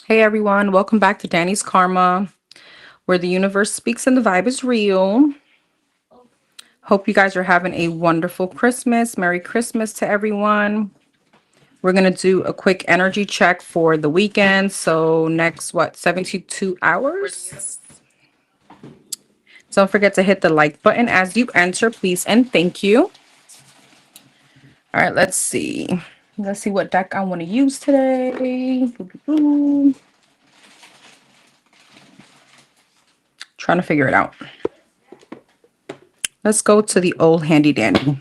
Hey everyone, welcome back to Danny's Karma, where the universe speaks and the vibe is real. Hope you guys are having a wonderful Christmas. Merry Christmas to everyone. We're going to do a quick energy check for the weekend. So, next, 72 hours? Don't forget to hit the like button as you enter, please, and thank you. All right, let's see. Let's see what deck I want to use today. Trying to figure it out. Let's go to the old handy dandy.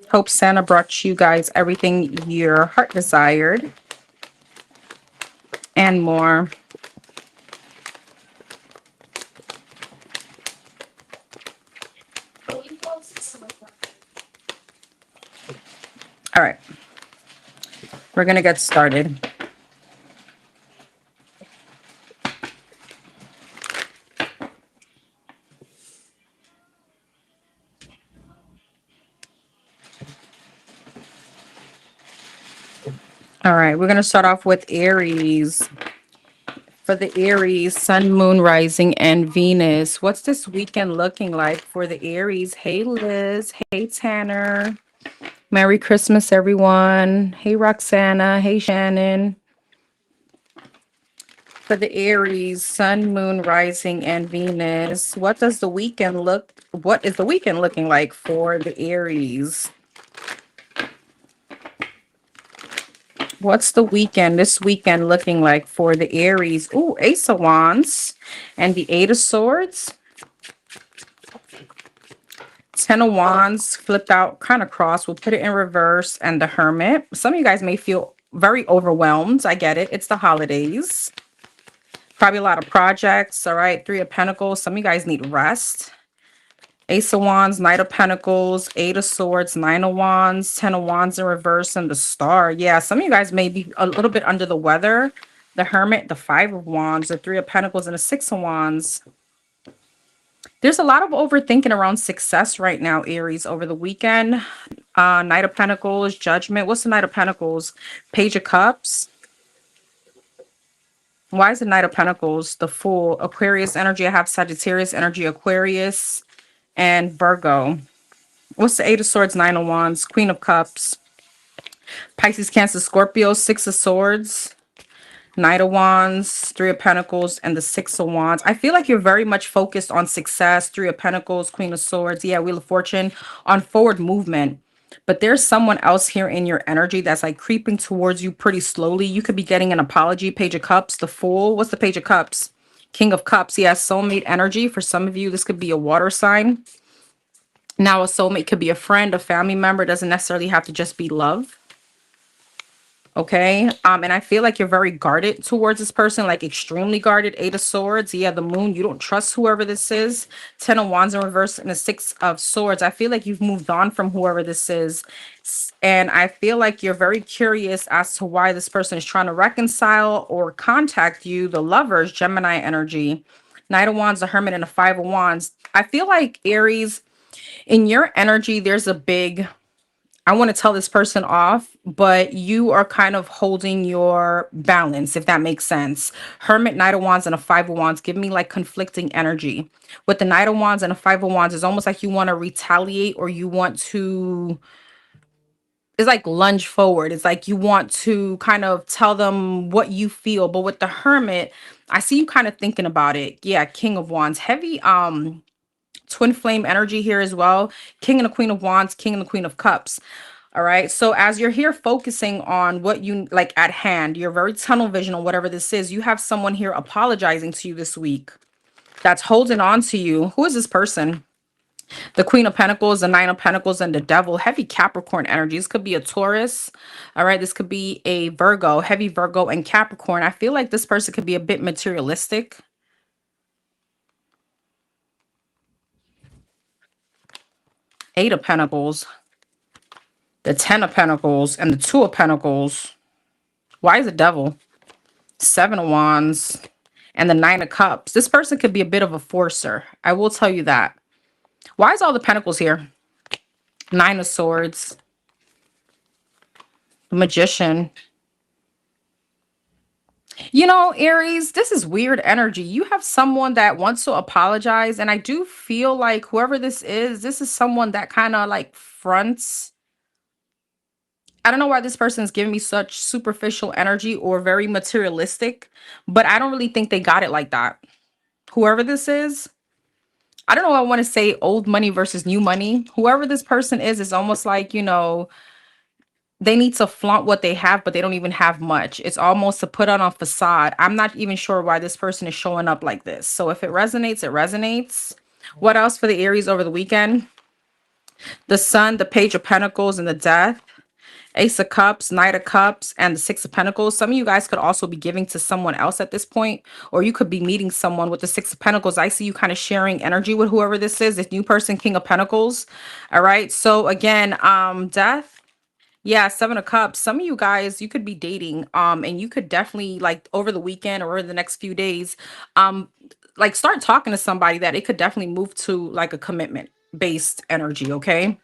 Hope Santa brought you guys everything your heart desired and more. All right, we're going to get started. All right, we're going to start off with Aries. For the Aries, Sun, Moon, Rising, and Venus. What's this weekend looking like for the Aries? Hey, Liz. Hey, Tanner. Merry Christmas, everyone. Hey, Roxana. Hey, Shannon. For the Aries, Sun, Moon, Rising, and Venus. What is the weekend looking like for the Aries? What's this weekend looking like for the Aries? Ooh, Ace of Wands and the Eight of Swords. 10 of Wands flipped out, kind of cross. We'll put it in reverse, and the Hermit. Some of you guys may feel very overwhelmed. I get it. It's the holidays. Probably a lot of projects. All right. 3 of Pentacles. Some of you guys need rest. Ace of Wands, Knight of Pentacles, 8 of Swords, 9 of Wands, 10 of Wands in reverse, and the Star. Yeah, some of you guys may be a little bit under the weather. The Hermit, the 5 of Wands, the 3 of Pentacles, and the 6 of Wands. There's a lot of overthinking around success right now, Aries, over the weekend. Knight of Pentacles, Judgment. What's the Knight of Pentacles? Page of Cups. Why is the Knight of Pentacles? The Fool. Aquarius energy. I have Sagittarius energy, Aquarius, and Virgo. What's the 8 of Swords, 9 of Wands, Queen of Cups, Pisces, Cancer, Scorpio, 6 of Swords, Knight of Wands, 3 of Pentacles, and the 6 of Wands. I feel like you're very much focused on success. 3 of Pentacles, Queen of Swords. Yeah, Wheel of Fortune, on forward movement. But there's someone else here in your energy that's like creeping towards you pretty slowly. You could be getting an apology. Page of Cups, the Fool. What's the Page of Cups? King of Cups. Yeah, soulmate energy. For some of you, this could be a water sign. Now, a soulmate could be a friend, a family member. It doesn't necessarily have to just be love. Okay. And I feel like you're very guarded towards this person, like extremely guarded. 8 of Swords. Yeah, the Moon. You don't trust whoever this is. 10 of Wands in reverse and the 6 of Swords. I feel like you've moved on from whoever this is. And I feel like you're very curious as to why this person is trying to reconcile or contact you. The Lovers, Gemini energy. Knight of Wands, the Hermit, and the 5 of Wands. I feel like Aries, in your energy, there's a big, I want to tell this person off, but you are kind of holding your balance, if that makes sense. Hermit, Knight of Wands, and a 5 of Wands give me like conflicting energy. With the Knight of Wands and a 5 of Wands, it's almost like you want to retaliate, or you want to, it's like lunge forward. It's like you want to kind of tell them what you feel. But with the Hermit, I see you kind of thinking about it. Yeah, King of Wands, heavy twin flame energy here as well. King and the Queen of Wands, King and the Queen of Cups. All right. So as you're here focusing on what you like at hand, you're very tunnel vision on whatever this is. You have someone here apologizing to you this week that's holding on to you. Who is this person? The Queen of Pentacles, the 9 of Pentacles, and the Devil. Heavy Capricorn energy. This could be a Taurus. All right. This could be a Virgo, heavy Virgo and Capricorn. I feel like this person could be a bit materialistic. Eight of Pentacles, the Ten of Pentacles, and the Two of Pentacles. Why is the Devil? Seven of Wands, and the Nine of Cups. This person could be a bit of a forcer. I will tell you that. Why is all the Pentacles here? Nine of Swords, the Magician. You know, Aries, this is weird energy. You have someone that wants to apologize, and I do feel like whoever this is someone that kind of like fronts. I don't know why this person is giving me such superficial energy or very materialistic, but I don't really think they got it like that. Whoever this is, I don't know. I want to say old money versus new money. Whoever this person is, it's almost like, you know, they need to flaunt what they have, but they don't even have much. It's almost to put on a facade. I'm not even sure why this person is showing up like this. So if it resonates, it resonates. What else for the Aries over the weekend? The Sun, the Page of Pentacles, and the Death. Ace of Cups, Knight of Cups, and the Six of Pentacles. Some of you guys could also be giving to someone else at this point, or you could be meeting someone with the Six of Pentacles. I see you kind of sharing energy with whoever this is. This new person, King of Pentacles. All right. So again, Death. Yeah, Seven of Cups. Some of you guys, you could be dating, and you could definitely like over the weekend or over the next few days, um, like start talking to somebody that it could definitely move to like a commitment based energy. Okay.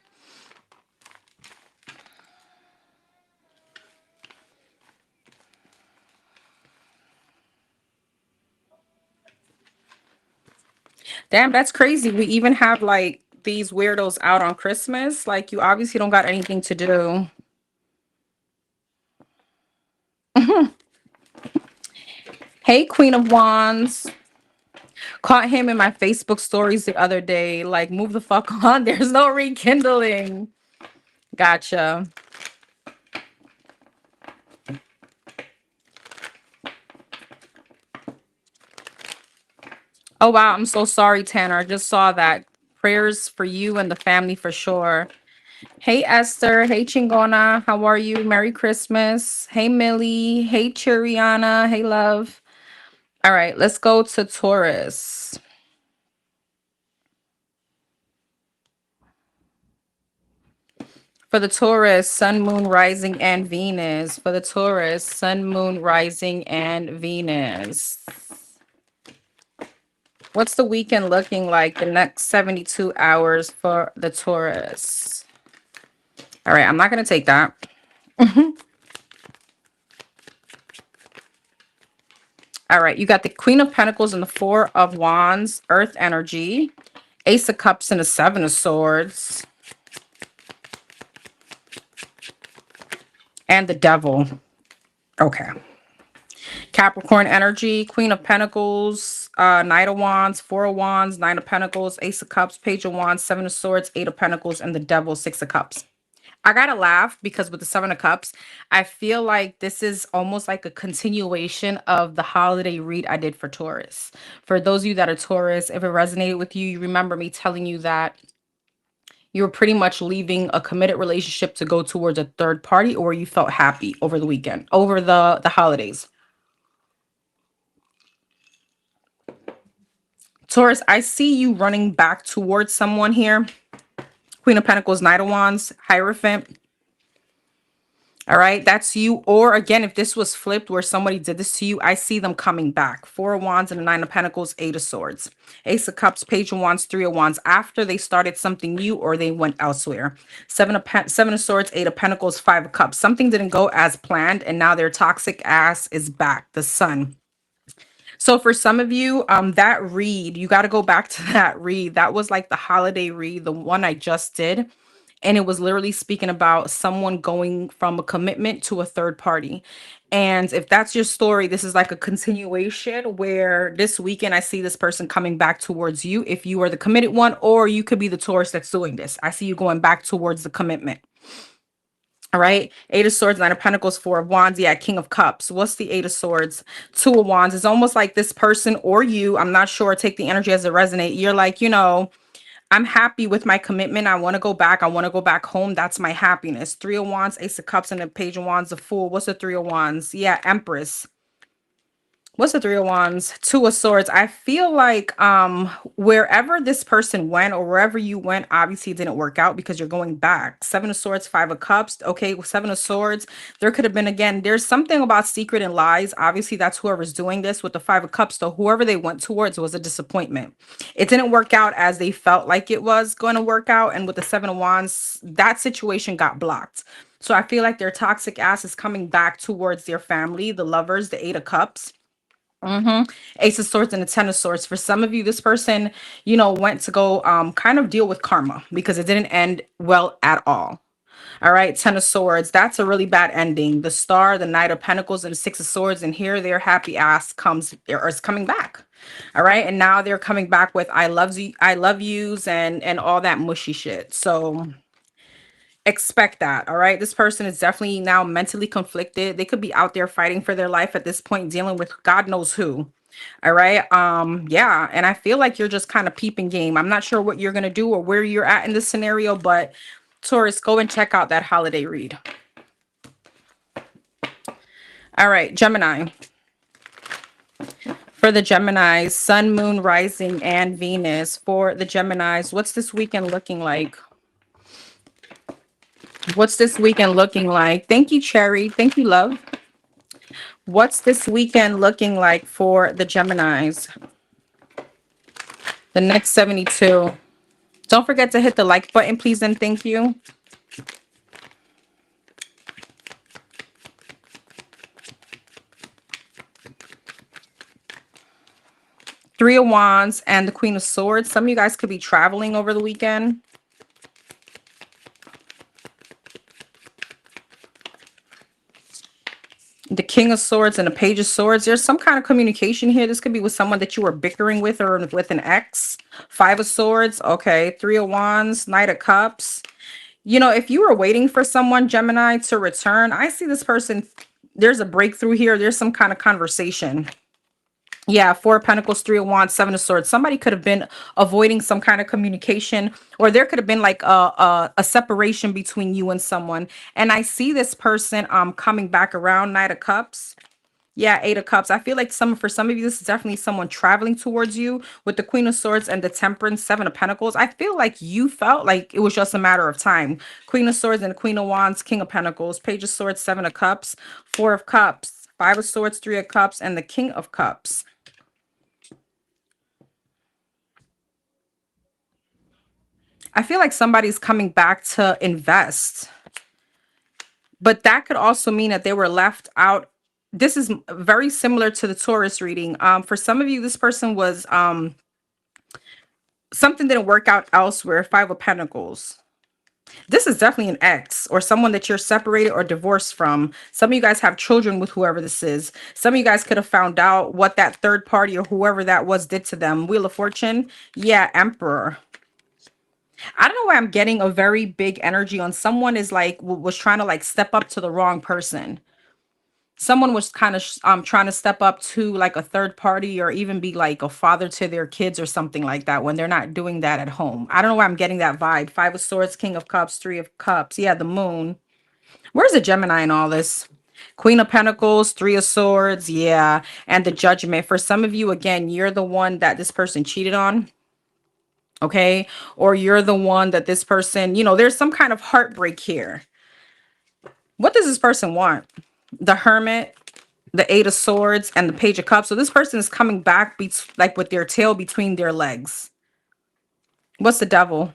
Damn, that's crazy. We even have like these weirdos out on Christmas. Like you obviously don't got anything to do. Hey, Queen of Wands. Caught him in my Facebook stories the other day. Like, move the fuck on. There's no rekindling. Gotcha. Oh, wow. I'm so sorry, Tanner. I just saw that. Prayers for you and the family for sure. Hey, Esther. Hey, Chingona. How are you? Merry Christmas. Hey, Millie. Hey, Chiriana. Hey, love. All right, let's go to Taurus. For the Taurus, Sun, Moon, Rising, and Venus. For the Taurus, Sun, Moon, Rising, and Venus. What's the weekend looking like the next 72 hours for the Taurus? All right, I'm not going to take that. All right, you got the Queen of Pentacles and the Four of Wands, Earth energy, Ace of Cups and the Seven of Swords, and the Devil. Okay. Capricorn energy, Queen of Pentacles, Knight of Wands, Four of Wands, Nine of Pentacles, Ace of Cups, Page of Wands, Seven of Swords, Eight of Pentacles, and the Devil, Six of Cups. I gotta laugh because with the Seven of Cups, I feel like this is almost like a continuation of the holiday read I did for Taurus. For those of you that are Taurus, if it resonated with you, you remember me telling you that you were pretty much leaving a committed relationship to go towards a third party, or you felt happy over the weekend, over the holidays. Taurus, I see you running back towards someone here. Queen of Pentacles, Knight of Wands, Hierophant. All right, that's you. Or again, if this was flipped where somebody did this to you, I see them coming back. Four of Wands and the Nine of Pentacles, Eight of Swords. Ace of Cups, Page of Wands, Three of Wands. After they started something new or they went elsewhere. Seven of Swords, Eight of Pentacles, Five of Cups. Something didn't go as planned and now their toxic ass is back. The Sun. So for some of you, that read, you got to go back to that read. That was like the holiday read, the one I just did. And it was literally speaking about someone going from a commitment to a third party. And if that's your story, this is like a continuation where this weekend I see this person coming back towards you if you are the committed one, or you could be the Taurus that's doing this. I see you going back towards the commitment. All right. Eight of Swords, Nine of Pentacles, Four of Wands. Yeah, King of Cups. What's the Eight of Swords? Two of Wands. It's almost like this person or you, I'm not sure, take the energy as it resonate. You're like, you know, I'm happy with my commitment. I want to go back. I want to go back home. That's my happiness. Three of Wands, Ace of Cups, and the Page of Wands, the Fool. What's the Three of Wands? Yeah, Empress. What's the Three of Wands? Two of Swords. I feel like wherever this person went or wherever you went, obviously it didn't work out because you're going back. Seven of Swords, Five of Cups. Okay, with Seven of Swords, there could have been, again, there's something about secret and lies. Obviously, that's whoever's doing this. With the Five of Cups, though, whoever they went towards was a disappointment. It didn't work out as they felt like it was going to work out. And with the Seven of Wands, that situation got blocked. So I feel like their toxic ass is coming back towards their family, the lovers, the Eight of Cups. Ace of Swords and the Ten of Swords. For some of you, this person, went to go kind of deal with karma because it didn't end well at all. All right, Ten of Swords. That's a really bad ending. The Star, the Knight of Pentacles, and the Six of Swords, and here their happy ass is coming back. All right, and now they're coming back with I love yous, and all that mushy shit. So expect that. All right, this person is definitely now mentally conflicted. They could be out there fighting for their life at this point, dealing with God knows who. All right, yeah, and I feel like you're just kind of peeping game. I'm not sure what you're gonna do or where you're at in this scenario, but Taurus, go and check out that holiday read. All right, Gemini. For the Geminis, Sun, Moon, Rising, and Venus. For the Geminis, what's this weekend looking like? What's this weekend looking like? Thank you, Cherry. Thank you, love. What's this weekend looking like for the Geminis? The next 72. Don't forget to hit the like button, please, and thank you. Three of Wands and the Queen of Swords. Some of you guys could be traveling over the weekend. The King of Swords and the Page of Swords. There's some kind of communication here. This could be with someone that you were bickering with or with an ex. Five of Swords. Okay. Three of Wands. Knight of Cups. If you were waiting for someone, Gemini, to return, I see this person. There's a breakthrough here. There's some kind of conversation. Yeah, Four of Pentacles, Three of Wands, Seven of Swords. Somebody could have been avoiding some kind of communication, or there could have been like a separation between you and someone. And I see this person coming back around. Knight of Cups. Yeah, Eight of Cups. I feel like for some of you, this is definitely someone traveling towards you. With the Queen of Swords and the Temperance, Seven of Pentacles. I feel like you felt like it was just a matter of time. Queen of Swords and the Queen of Wands, King of Pentacles, Page of Swords, Seven of Cups, Four of Cups, Five of Swords, Three of Cups, and the King of Cups. I feel like somebody's coming back to invest, but that could also mean that they were left out. This is very similar to the Taurus reading. For some of you, this person was, something didn't work out elsewhere. Five of Pentacles. This is definitely an ex or someone that you're separated or divorced from. Some of you guys have children with whoever this is. Some of you guys could have found out what that third party or whoever that was did to them. Wheel of Fortune. Yeah, Emperor. I don't know why I'm getting a very big energy on someone is like was trying to like step up to the wrong person. Someone was kind of trying to step up to like a third party or even be like a father to their kids or something like that when they're not doing that at home. I don't know why I'm getting that vibe. Five of Swords, King of Cups, Three of Cups. Yeah, the Moon. Where's the Gemini in all this? Queen of Pentacles, Three of Swords. Yeah, and the Judgment. For some of you, again, you're the one that this person cheated on. Okay, or you're the one that this person, there's some kind of heartbreak here. What does this person want? The Hermit, the Eight of Swords, and the Page of Cups. So this person is coming back like with their tail between their legs. What's the Devil?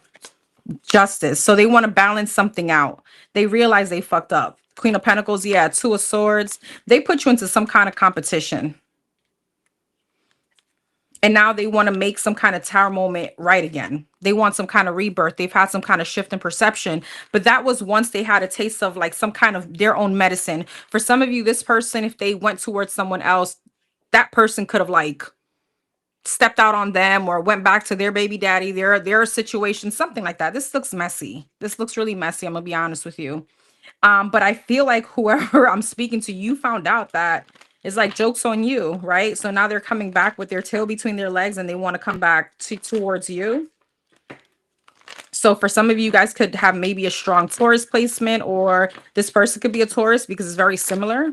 Justice. So they want to balance something out. They realize they fucked up. Queen of Pentacles. Yeah, Two of Swords. They put you into some kind of competition. And now they want to make some kind of tower moment right again. They want some kind of rebirth. They've had some kind of shift in perception. But that was once they had a taste of like some kind of their own medicine. For some of you, this person, if they went towards someone else, that person could have like stepped out on them or went back to their baby daddy, their situation, something like that. This looks messy. This looks really messy. I'm going to be honest with you. But I feel like whoever I'm speaking to, you found out that it's like joke's on you, right? So now they're coming back with their tail between their legs and they want to come back towards you. So for some of you guys could have maybe a strong Taurus placement, or this person could be a Taurus because it's very similar.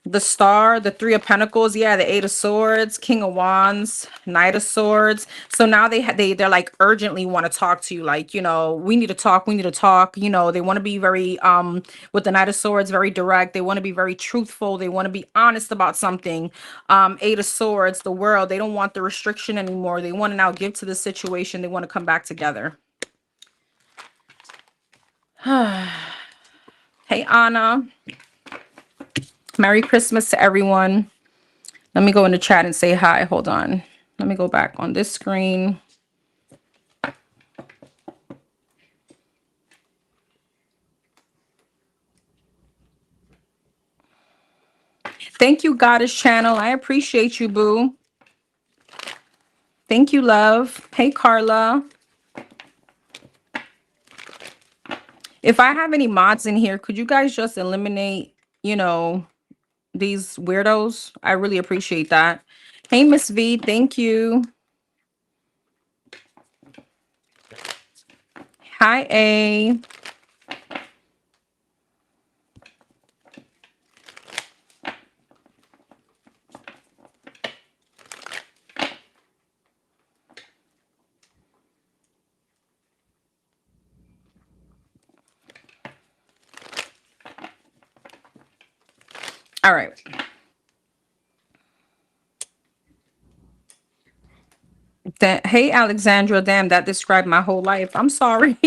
The Star, the Three of Pentacles, yeah, the Eight of Swords, King of Wands, Knight of Swords. So now they're like urgently want to talk to you, like, you know, we need to talk, we need to talk. You know, they want to be very with the Knight of Swords, very direct. They want to be very truthful. They want to be honest about something. Eight of Swords, the World. They don't want the restriction anymore. They want to now give to the situation. They want to come back together. Hey, Anna. Merry Christmas to everyone. Let me go in the chat and say hi. Hold on. Let me go back on this screen. Thank you, Goddess Channel. I appreciate you, boo. Thank you, love. Hey, Carla. If I have any mods in here, could you guys just eliminate, you know, these weirdos? I really appreciate that. Hey, Miss V. Thank you. Hi, A. All right. Hey, Alexandra. Damn, that described my whole life. I'm sorry.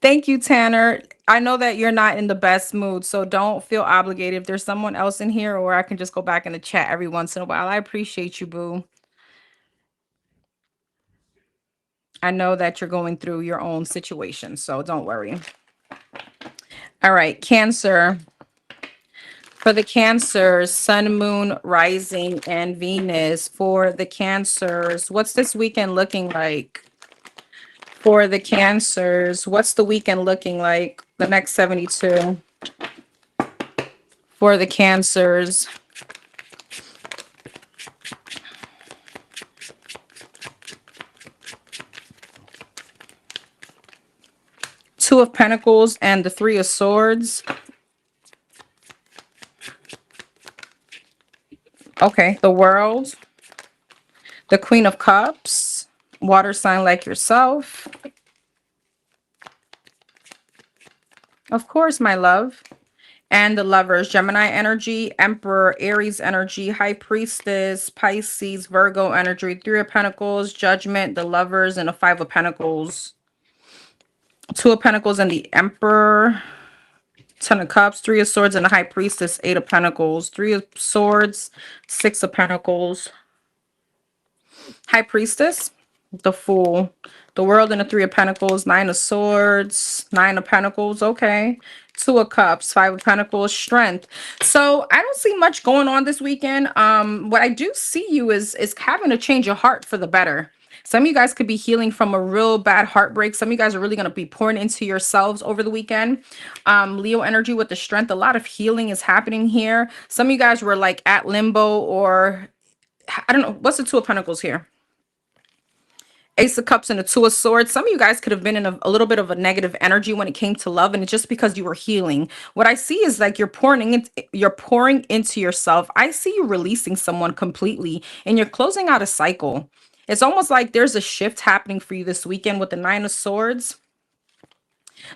Thank you, Tanner. I know that you're not in the best mood, so don't feel obligated. If there's someone else in here, or I can just go back in the chat every once in a while. I appreciate you, boo. I know that you're going through your own situation, so don't worry. All right, Cancer. For the Cancers, Sun, Moon, Rising, and Venus. For the Cancers, what's this weekend looking like? For the Cancers, what's the weekend looking like? The next 72. For the Cancers. Two of Pentacles and the Three of Swords. Okay, the World. The Queen of Cups. Water sign like yourself. Of course, my love. And the Lovers, Gemini energy, Emperor, Aries energy, High Priestess, Pisces, Virgo energy, Three of Pentacles, Judgment, the Lovers, and the Five of Pentacles. Two of Pentacles and the Emperor. Ten of Cups, Three of Swords, and the High Priestess, Eight of Pentacles. Three of Swords, Six of Pentacles. High Priestess, the Fool, the World, and the Three of Pentacles. Nine of Swords, Nine of Pentacles. Okay. Two of Cups, Five of Pentacles, Strength. So I don't see much going on this weekend. What I do see you is having a change of heart for the better. Some of you guys could be healing from a real bad heartbreak. Some of you guys are really going to be pouring into yourselves over the weekend. Leo energy with the Strength. A lot of healing is happening here. Some of you guys were like at limbo, or I don't know. What's the Two of Pentacles here? Ace of Cups and the Two of Swords. Some of you guys could have been in a little bit of a negative energy when it came to love, and it's just because you were healing. What I see is like you're pouring into yourself. I see you releasing someone completely, and you're closing out a cycle. It's almost like there's a shift happening for you this weekend with the Nine of Swords.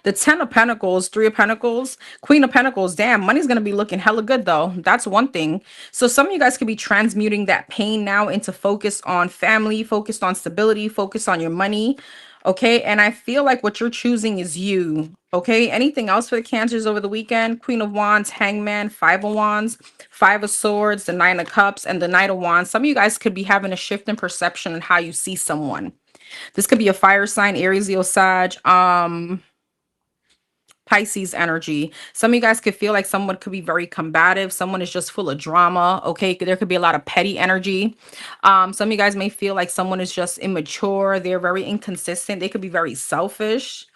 The Ten of Pentacles, Three of Pentacles, Queen of Pentacles. Damn, money's going to be looking hella good, though. That's one thing. So some of you guys could be transmuting that pain now into focus on family, focused on stability, focus on your money. Okay. And I feel like what you're choosing is you. Okay. Anything else for the Cancers over the weekend? Queen of Wands, Hangman, Five of Wands, Five of Swords, the Nine of Cups, and the Knight of Wands. Some of you guys could be having a shift in perception in how you see someone. This could be a fire sign, Aries, Leo, Sag, Pisces energy. Some of you guys could feel like someone could be very combative. Someone is just full of drama. Okay. There could be a lot of petty energy. Some of you guys may feel like someone is just immature. They're very inconsistent. They could be very selfish.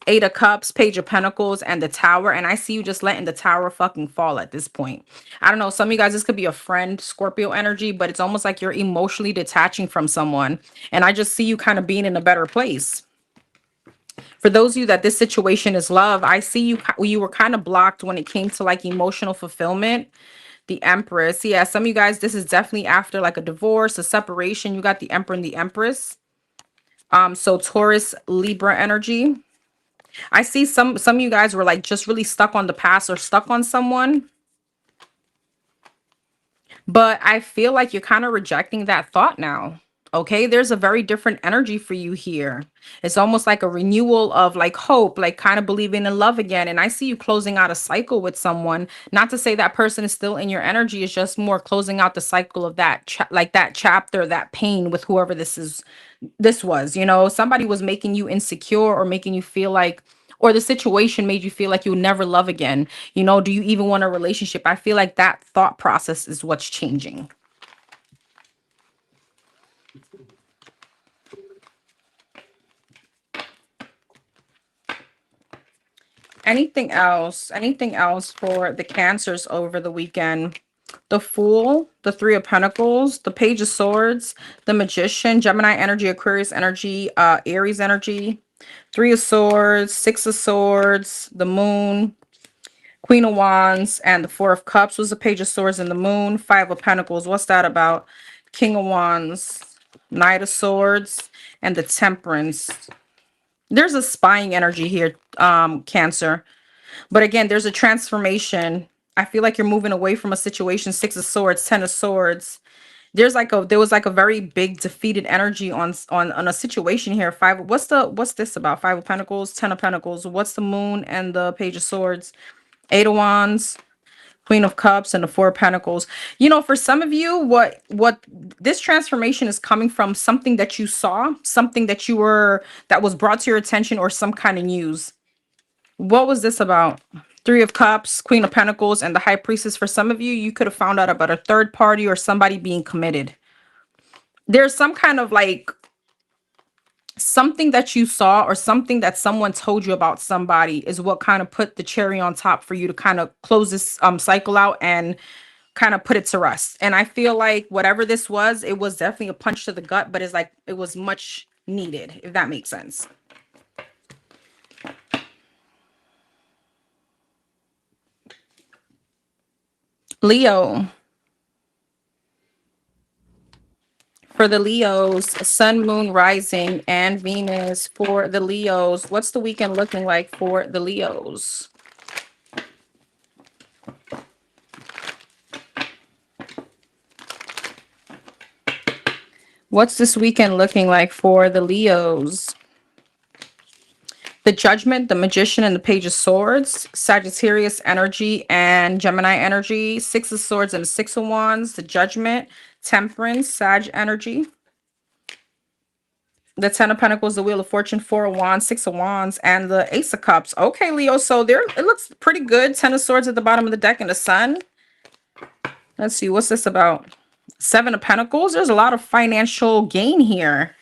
Eight of Cups, Page of Pentacles, and the Tower. And I see you just letting the Tower fucking fall at this point. I don't know. Some of you guys, this could be a friend, Scorpio energy, but it's almost like you're emotionally detaching from someone. And I just see you kind of being in a better place. For those of you that this situation is love, I see you were kind of blocked when it came to like emotional fulfillment. The Empress. Yeah, some of you guys, this is definitely after like a divorce, a separation. You got the Emperor and the Empress. So Taurus, Libra energy. I see some of you guys were like just really stuck on the past or stuck on someone. But I feel like you're kind of rejecting that thought now. Okay, there's a very different energy for you here. It's almost like a renewal of like hope, like kind of believing in love again. And I see you closing out a cycle with someone. Not to say that person is still in your energy, it's just more closing out the cycle of that like that chapter, that pain with whoever this was, you know, somebody was making you insecure or making you feel like, or the situation made you feel like you'll never love again. You know, do you even want a relationship? I feel like that thought process is what's changing. Anything else for the Cancers over the weekend? The Fool, the Three of Pentacles, the Page of Swords, the Magician, Gemini energy, Aquarius energy, Aries energy, Three of Swords, Six of Swords, the Moon, Queen of Wands, and the Four of Cups was the Page of Swords and the Moon. Five of Pentacles, what's that about? King of Wands, Knight of Swords, and the Temperance. There's a spying energy here, Cancer. But again, there's a transformation. I feel like you're moving away from a situation. Six of Swords, Ten of Swords. There was like a very big defeated energy on a situation here. What's this about? Five of Pentacles, Ten of Pentacles. What's the Moon and the Page of Swords? Eight of Wands, Queen of Cups, and the Four of Pentacles. You know, for some of you, what this transformation is coming from something that you saw, something that was brought to your attention, or some kind of news. What was this about? Three of Cups, Queen of Pentacles, and the High Priestess. For some of you, you could have found out about a third party or somebody being committed. There's some kind of like something that you saw or something that someone told you about somebody is what kind of put the cherry on top for you to kind of close this cycle out and kind of put it to rest. And I feel like whatever this was, it was definitely a punch to the gut, but it's like it was much needed, if that makes sense. Leo. For the Leos, Sun, Moon, Rising, and Venus. For the Leos, what's the weekend looking like for the Leos? What's this weekend looking like for the Leos? The Judgment, the Magician, and the Page of Swords. Sagittarius energy and Gemini energy. Six of Swords and the Six of Wands. The Judgment, Temperance, Sag energy. The Ten of Pentacles, the Wheel of Fortune, Four of Wands, Six of Wands, and the Ace of Cups. Okay, Leo, so there it looks pretty good. Ten of Swords at the bottom of the deck and the Sun. Let's see, what's this about? Seven of Pentacles. There's a lot of financial gain here.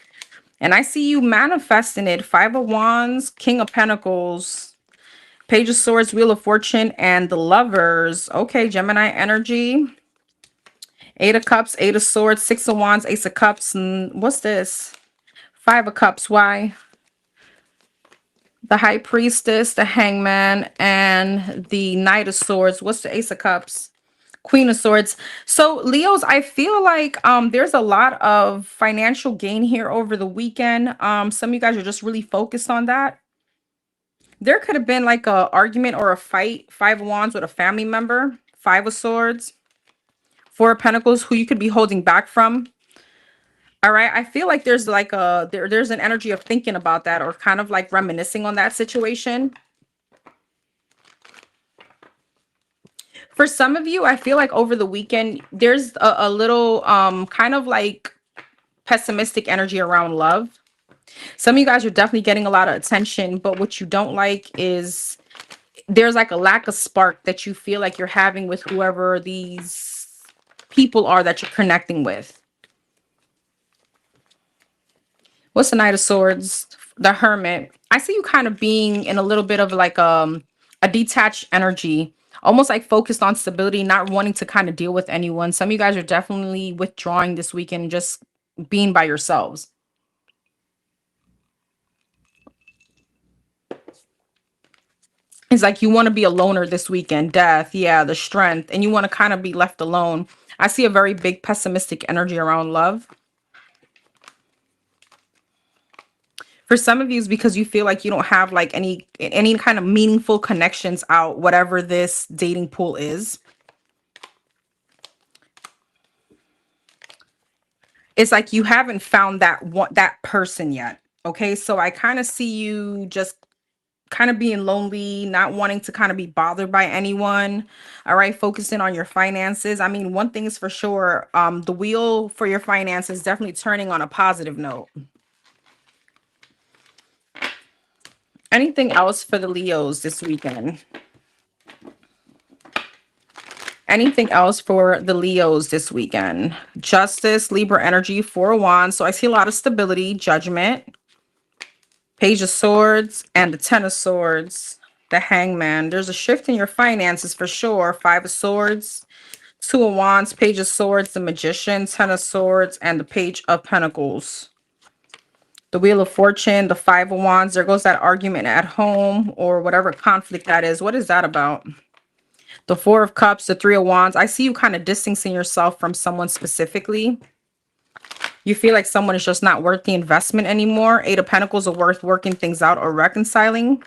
And I see you manifesting it. Five of Wands, King of Pentacles, Page of Swords, Wheel of Fortune, and the Lovers. Okay, Gemini energy. Eight of Cups, Eight of Swords, Six of Wands, Ace of Cups. And what's this? Five of Cups. Why? The High Priestess, the Hangman, and the Knight of Swords. What's the Ace of Cups? Queen of Swords. So Leos, I feel like there's a lot of financial gain here over the weekend. Some of you guys are just really focused on that. There could have been like a argument or a fight. Five of Wands with a family member. Five of Swords. Four of Pentacles, who you could be holding back from. All right, I feel like there's like there's an energy of thinking about that or kind of like reminiscing on that situation. For some of you, I feel like over the weekend, there's a little kind of like pessimistic energy around love. Some of you guys are definitely getting a lot of attention, but what you don't like is there's like a lack of spark that you feel like you're having with whoever these people are that you're connecting with. What's the Knight of Swords? The Hermit. I see you kind of being in a little bit of like a detached energy, almost like focused on stability, not wanting to kind of deal with anyone. Some of you guys are definitely withdrawing this weekend and just being by yourselves. It's like you want to be a loner this weekend. Death, yeah, the strength, and you want to kind of be left alone. I see a very big pessimistic energy around love. For some of you, it's because you feel like you don't have like any kind of meaningful connections out, whatever this dating pool is. It's like you haven't found that person yet. Okay, so I kind of see you just kind of being lonely, not wanting to kind of be bothered by anyone. All right, focusing on your finances. I mean, one thing is for sure, the wheel for your finances is definitely turning on a positive note. Anything else for the Leos this weekend? Anything else for the Leos this weekend? Justice, Libra energy, Four of Wands. So I see a lot of stability, Judgment, Page of Swords, and the Ten of Swords, the Hangman. There's a shift in your finances for sure. Five of Swords, Two of Wands, Page of Swords, the Magician, Ten of Swords, and the Page of Pentacles. The Wheel of Fortune, the Five of Wands. There goes that argument at home or whatever conflict that is. What is that about? The Four of Cups, the Three of Wands. I see you kind of distancing yourself from someone specifically. You feel like someone is just not worth the investment anymore. Eight of Pentacles are worth working things out or reconciling.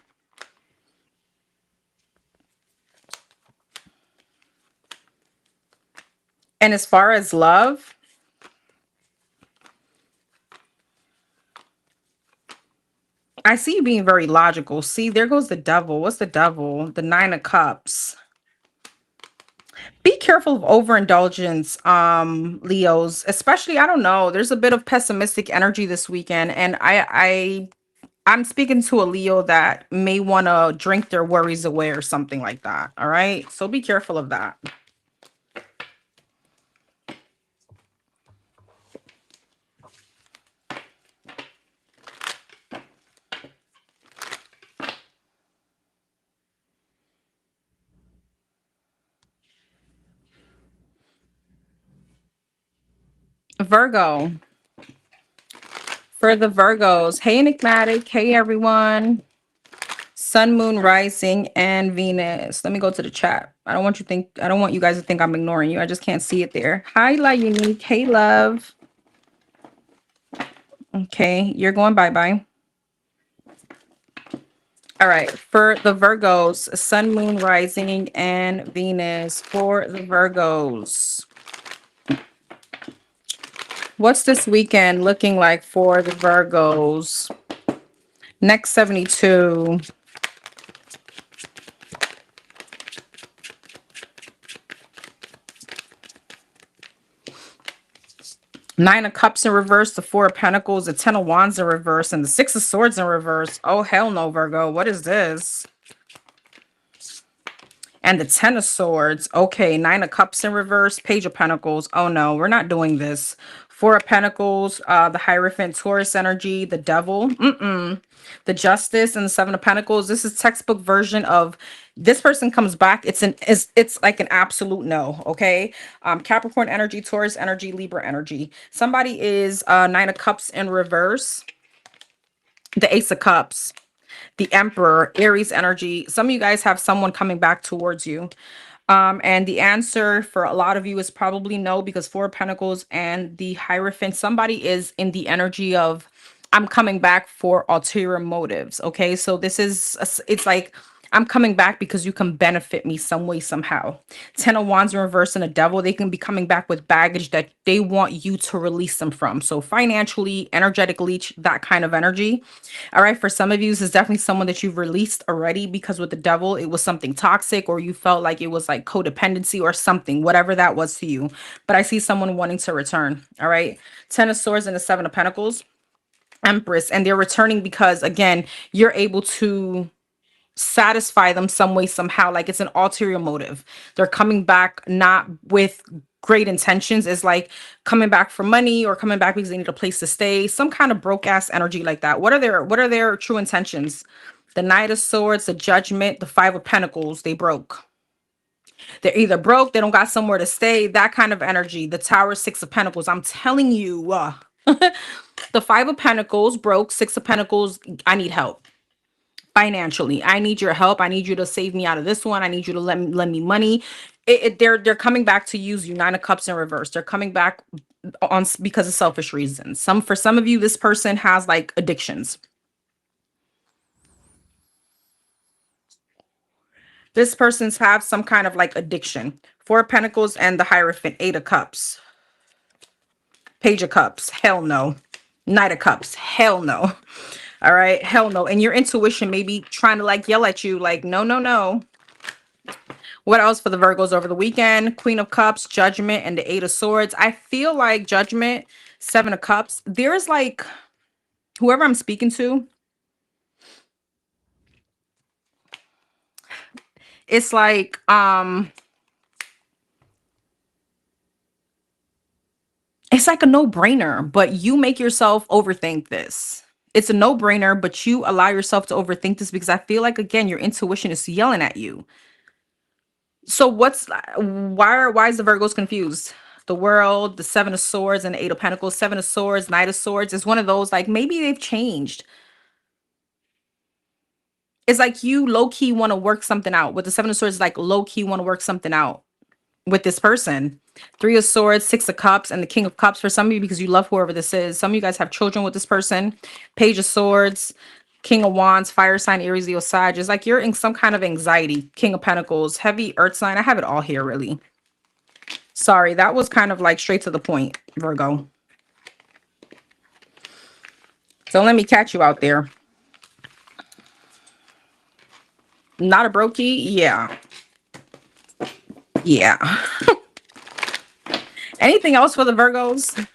And as far as love, I see you being very logical. See, there goes the devil. What's the devil? The Nine of Cups. Be careful of overindulgence, Leos, especially, I don't know, there's a bit of pessimistic energy this weekend, and I'm speaking to a Leo that may want to drink their worries away or something like that. All right, so be careful of that. Virgo. For the Virgos, hey Enigmatic, hey everyone. Sun, Moon, Rising, and Venus. Let me go to the chat. I don't want you guys to think I'm ignoring you. I just can't see it there. Hi, La Unique. Hey, love. Okay, you're going bye-bye. All right, for the Virgos, Sun, Moon, Rising, and Venus. For the Virgos, what's this weekend looking like for the Virgos? Next 72. Nine of Cups in reverse, the Four of Pentacles, the Ten of Wands in reverse, and the Six of Swords in reverse. Oh, hell no, Virgo. What is this? And the Ten of Swords. Okay, Nine of Cups in reverse, Page of Pentacles. Oh no, we're not doing this. Four of Pentacles, the Hierophant, Taurus energy, the Devil. The Justice, and the Seven of Pentacles. This is textbook version of this person comes back. It's like an absolute no. Okay. Capricorn energy, Taurus energy, Libra energy. Somebody is Nine of Cups in reverse, the Ace of Cups, the Emperor, Aries energy. Some of you guys have someone coming back towards you. And the answer for a lot of you is probably no, because Four of Pentacles and the Hierophant, somebody is in the energy of, I'm coming back for ulterior motives. Okay, so this is, it's like, I'm coming back because you can benefit me some way, somehow. Ten of Wands in reverse and a Devil, they can be coming back with baggage that they want you to release them from. So financially, energetically, that kind of energy. All right, for some of you, this is definitely someone that you've released already, because with the Devil, it was something toxic, or you felt like it was like codependency or something, whatever that was to you. But I see someone wanting to return. All right, Ten of Swords and the Seven of Pentacles, Empress, and they're returning because, again, you're able to satisfy them some way, somehow. Like it's an ulterior motive. They're coming back not with great intentions. It's like coming back for money, or coming back because they need a place to stay, some kind of broke ass energy like that. What are their true intentions? The Knight of Swords, the Judgment, the Five of Pentacles. They broke. They're either broke, they don't got somewhere to stay, that kind of energy. The Tower, Six of Pentacles. I'm telling you, the Five of Pentacles broke, Six of Pentacles, I need help. financially. I need your help. I need you to save me out of this one. I need you to lend me money. They're coming back to use you. Nine of Cups in reverse. They're coming back because of selfish reasons. For some of you, this person has like addictions. This person's have some kind of like addiction. Four of Pentacles and the Hierophant. Eight of Cups. Page of Cups. Hell no. Knight of Cups. Hell no. All right. Hell no. And your intuition may be trying to like yell at you like, no, no, no. What else for the Virgos over the weekend? Queen of Cups, Judgment, and the Eight of Swords. I feel like Judgment, Seven of Cups. There's like whoever I'm speaking to. It's like, it's like a no-brainer, but you make yourself overthink this. It's a no-brainer, but you allow yourself to overthink this because I feel like, again, your intuition is yelling at you. So why is the Virgos confused? The World, the Seven of Swords, and the Eight of Pentacles. Seven of Swords, Knight of Swords is one of those, like, maybe they've changed. It's like you low-key want to work something out. With the Seven of Swords, like low-key want to work something out with this person. Three of Swords, Six of Cups, and the King of Cups for some of you because you love whoever this is. Some of you guys have children with this person. Page of Swords, King of Wands, fire sign, Aries, Leo, Sag. It's like you're in some kind of anxiety. King of Pentacles, heavy earth sign. I have it all here, really. Sorry, that was kind of like straight to the point, Virgo. Don't let me catch you out there. Not a brokey? Yeah. Yeah. Anything else for the Virgos?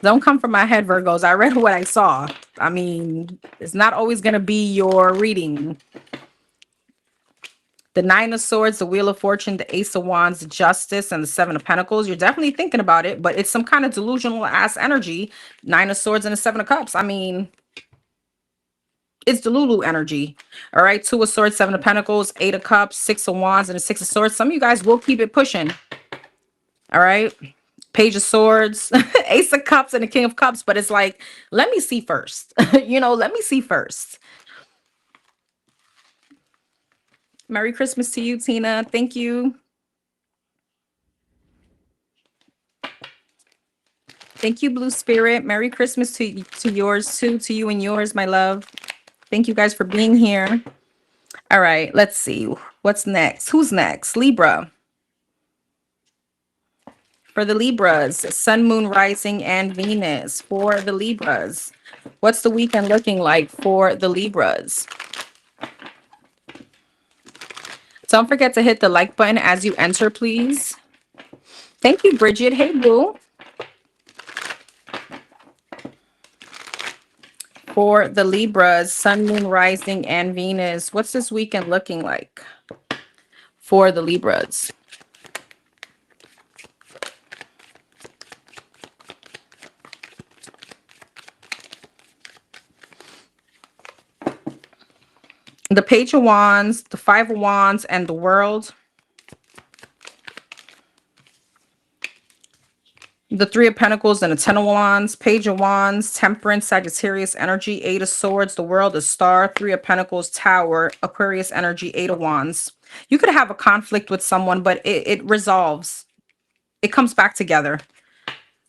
Don't come from my head, Virgos. I read what I saw. I mean, it's not always going to be your reading. The Nine of Swords, the Wheel of Fortune, the Ace of Wands, the Justice, and the Seven of Pentacles. You're definitely thinking about it, but it's some kind of delusional ass energy. Nine of Swords and the Seven of Cups. I mean, it's the Lulu energy. All right. Two of Swords, Seven of Pentacles, Eight of Cups, Six of Wands, and the Six of Swords. Some of you guys will keep it pushing. All right. Page of Swords, Ace of Cups, and the King of Cups. But it's like, let me see first. Let me see first. Merry Christmas to you, Tina. Thank you. Thank you, Blue Spirit. Merry Christmas to yours too, to you and yours, my love. Thank you guys for being here. All right, let's see. What's next? Who's next? Libra. For the Libras, Sun, Moon, Rising, and Venus. For the Libras, what's the weekend looking like for the Libras? Don't forget to hit the like button as you enter, please. Thank you, Bridget. Hey, Boo. For the Libras, Sun, Moon, Rising, and Venus, what's this weekend looking like for the Libras? The Page of Wands, the Five of Wands, and the World. The Three of Pentacles and the Ten of Wands. Page of Wands, Temperance, Sagittarius energy. Eight of Swords, the World, the Star. Three of Pentacles, Tower, Aquarius energy. Eight of Wands. You could have a conflict with someone, but it resolves. It comes back together.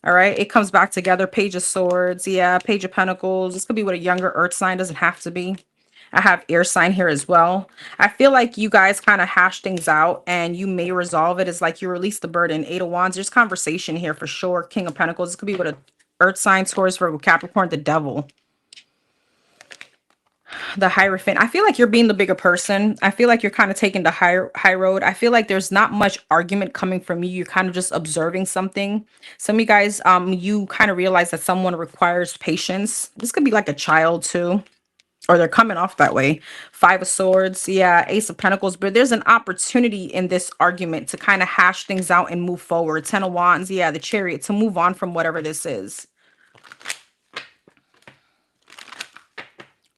All right. It comes back together. Page of Swords. Yeah. Page of Pentacles. This could be with a younger earth sign. Doesn't have to be. I have air sign here as well. I feel like you guys kind of hash things out and you may resolve it. It's like you release the burden. Eight of Wands. There's conversation here for sure. King of Pentacles. This could be with a earth sign, Taurus, Virgo, Capricorn, the Devil. The Hierophant. I feel like you're being the bigger person. I feel like you're kind of taking the high road. I feel like there's not much argument coming from you. You're kind of just observing something. Some of you guys, you kind of realize that someone requires patience. This could be like a child too, or they're coming off that way. Five of Swords. Yeah. Ace of Pentacles. But there's an opportunity in this argument to kind of hash things out and move forward. Ten of Wands. Yeah. The Chariot, to move on from whatever this is.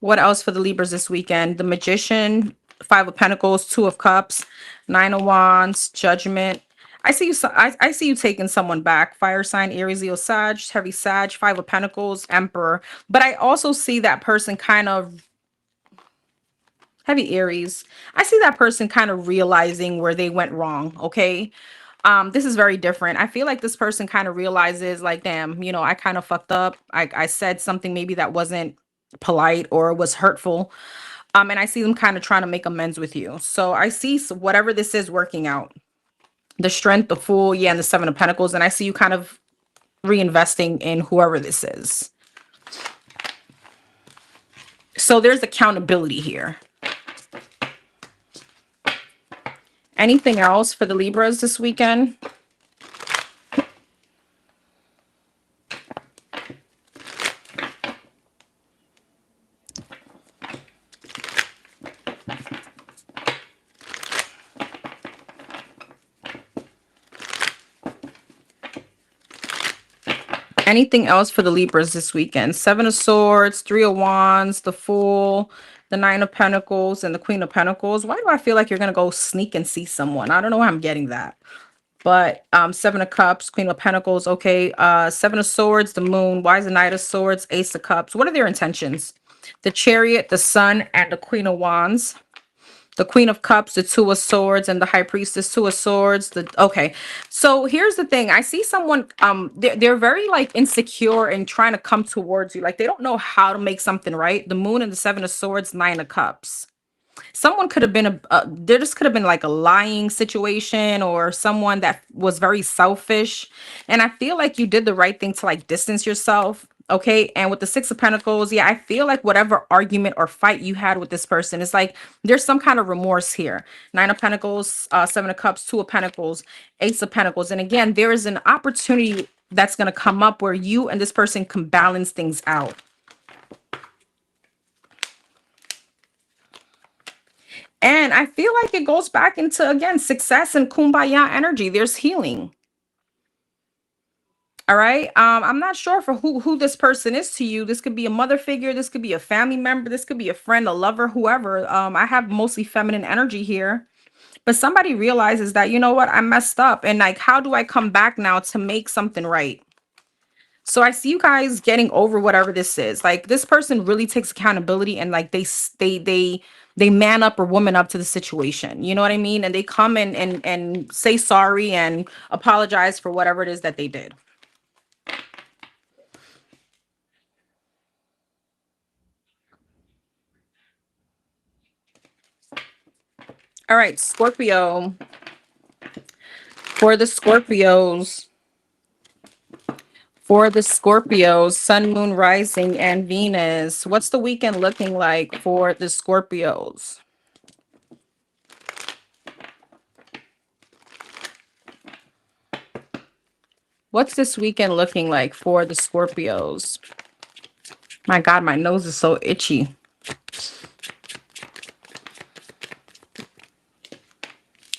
What else for the Libras this weekend? The Magician, Five of Pentacles, Two of Cups, Nine of Wands, Judgment. I see you. I see you taking someone back. Fire sign, Aries, Leo, Sag, heavy Sag, Five of Pentacles, Emperor. But I also see that person kind of Heavy Aries. I see that person kind of realizing where they went wrong. Okay. This is very different. I feel like this person kind of realizes like, damn, you know, I kind of fucked up. I said something maybe that wasn't polite or was hurtful. And I see them kind of trying to make amends with you. So I see whatever this is working out. The Strength, the Fool, yeah, and the Seven of Pentacles. And I see you kind of reinvesting in whoever this is. So there's accountability here. Anything else for the Libras this weekend? Anything else for the Libras this weekend? Seven of Swords, Three of Wands, the Fool, the Nine of Pentacles, and the Queen of Pentacles. Why do I feel like you're going to go sneak and see someone? I don't know how I'm getting that. But Seven of Cups, Queen of Pentacles, okay. Seven of Swords, the Moon. Why is the Knight of Swords, Ace of Cups? What are their intentions? The Chariot, the Sun, and the Queen of Wands. The Queen of Cups, the Two of Swords, and the High Priestess, Two of Swords. Okay. So here's the thing. I see someone, they're very like insecure and trying to come towards you. Like they don't know how to make something right. The Moon and the Seven of Swords, Nine of Cups. Someone could have been there just could have been like a lying situation or someone that was very selfish. And I feel like you did the right thing to like distance yourself. Okay. And with the Six of Pentacles, yeah, I feel like whatever argument or fight you had with this person, it's like there's some kind of remorse here. Nine of Pentacles, Seven of Cups, Two of Pentacles, Ace of Pentacles. And again, there is an opportunity that's going to come up where you and this person can balance things out. And I feel like it goes back into, again, success and kumbaya energy. There's healing. All right. I'm not sure for who this person is to you. This could be a mother figure. This could be a family member. This could be a friend, a lover, whoever. I have mostly feminine energy here. But somebody realizes that, you know what, I messed up. And like, how do I come back now to make something right? So I see you guys getting over whatever this is. Like this person really takes accountability and like they man up or woman up to the situation. You know what I mean? And they come and say sorry and apologize for whatever it is that they did. All right, Scorpio. For the Scorpios. For the Scorpios, Sun, Moon, Rising, and Venus, what's the weekend looking like for the Scorpios? What's this weekend looking like for the Scorpios? My God, my nose is so itchy.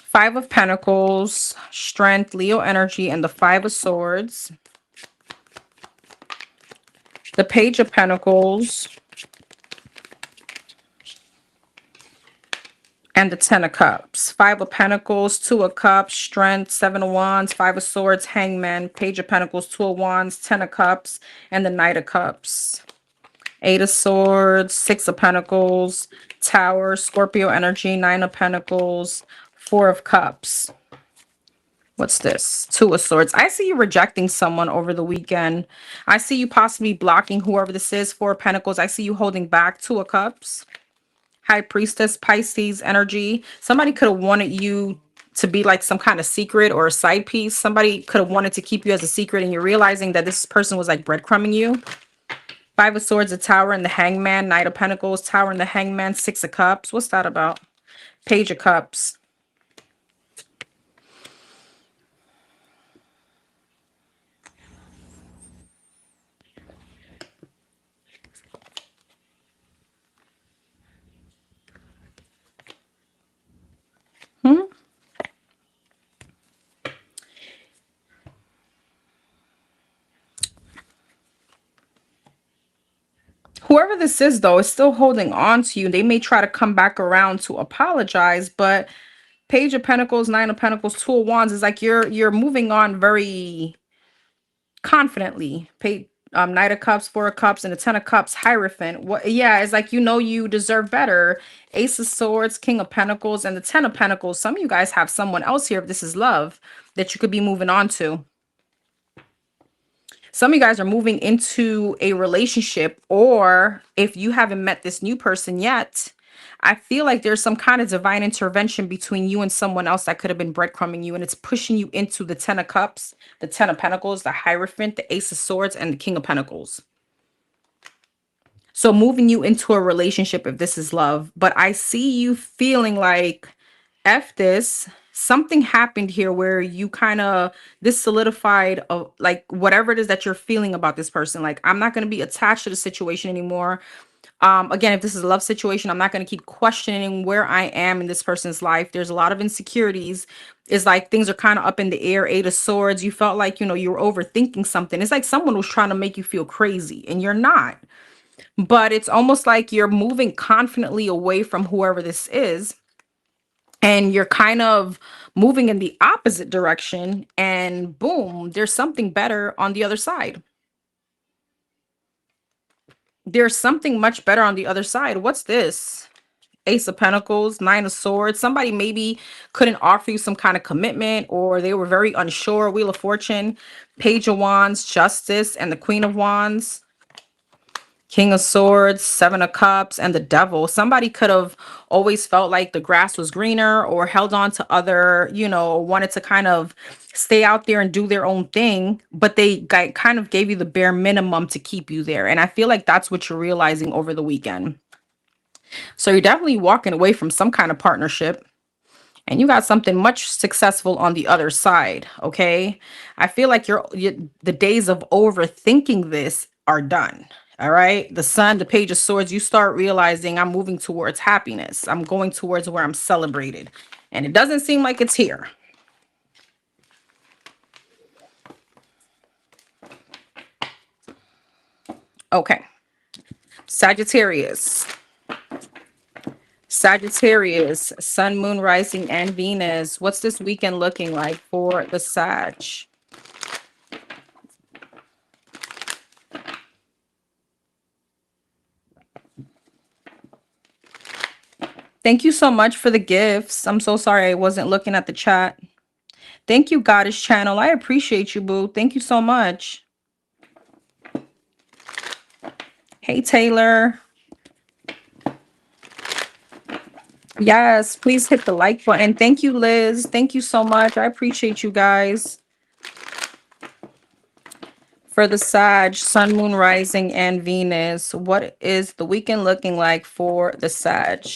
Five of Pentacles, Strength, Leo energy, and the Five of Swords. The Page of Pentacles. And the Ten of Cups. Five of Pentacles, Two of Cups, Strength, Seven of Wands, Five of Swords, Hangman, Page of Pentacles, Two of Wands, Ten of Cups, and the Knight of Cups. Eight of Swords, Six of Pentacles, Tower, Scorpio energy, Nine of Pentacles, Four of Cups. What's this? Two of Swords. I see you rejecting someone over the weekend. I see you possibly blocking whoever this is. Four of Pentacles. I see you holding back. Two of Cups. High Priestess, Pisces energy. Somebody could have wanted you to be like some kind of secret or a side piece. Somebody could have wanted to keep you as a secret and you're realizing that this person was like breadcrumbing you. Five of Swords, a Tower, and the Hangman. Knight of Pentacles, Tower, and the Hangman. Six of Cups. What's that about? Page of Cups. Whoever this is, though, is still holding on to you. They may try to come back around to apologize, but Page of Pentacles, Nine of Pentacles, Two of Wands is like you're moving on very confidently. Knight of Cups, Four of Cups, and the Ten of Cups, Hierophant. What? Yeah, it's like, you know, you deserve better. Ace of Swords, King of Pentacles, and the Ten of Pentacles. Some of you guys have someone else here, if this is love, that you could be moving on to. Some of you guys are moving into a relationship, or if you haven't met this new person yet, I feel like there's some kind of divine intervention between you and someone else that could have been breadcrumbing you, and it's pushing you into the Ten of Cups, the Ten of Pentacles, the Hierophant, the Ace of Swords, and the King of Pentacles. So moving you into a relationship, if this is love, but I see you feeling like, F this, something happened here where you kind of, this solidified of like whatever it is that you're feeling about this person. Like, I'm not going to be attached to the situation anymore. Again, if this is a love situation, I'm not going to keep questioning where I am in this person's life. There's a lot of insecurities. It's like things are kind of up in the air. Eight of Swords. You felt like, you know, you were overthinking something. It's like someone was trying to make you feel crazy and you're not. But it's almost like you're moving confidently away from whoever this is. And you're kind of moving in the opposite direction. And boom, there's something better on the other side. There's something much better on the other side. What's this? Ace of Pentacles, Nine of Swords. Somebody maybe couldn't offer you some kind of commitment, or they were very unsure. Wheel of Fortune, Page of Wands, Justice, and the Queen of Wands. King of Swords, Seven of Cups, and the Devil. Somebody could have always felt like the grass was greener, or held on to other, you know, wanted to kind of stay out there and do their own thing, but they kind of gave you the bare minimum to keep you there. And I feel like that's what you're realizing over the weekend. So you're definitely walking away from some kind of partnership. And you got something much successful on the other side, okay? I feel like the days of overthinking this are done, all right? The Sun, the Page of Swords, you start realizing I'm moving towards happiness. I'm going towards where I'm celebrated. And it doesn't seem like it's here. Okay. Sagittarius. Sagittarius, Sun, Moon, Rising, and Venus. What's this weekend looking like for the Sag? Thank you so much for the gifts. I'm so sorry I wasn't looking at the chat. Thank you, Goddess Channel. I appreciate you, boo. Thank you so much. Hey, Taylor. Yes, please hit the like button. Thank you, Liz. Thank you so much. I appreciate you guys. For the Sag, Sun, Moon, Rising, and Venus, what is the weekend looking like for the Sag?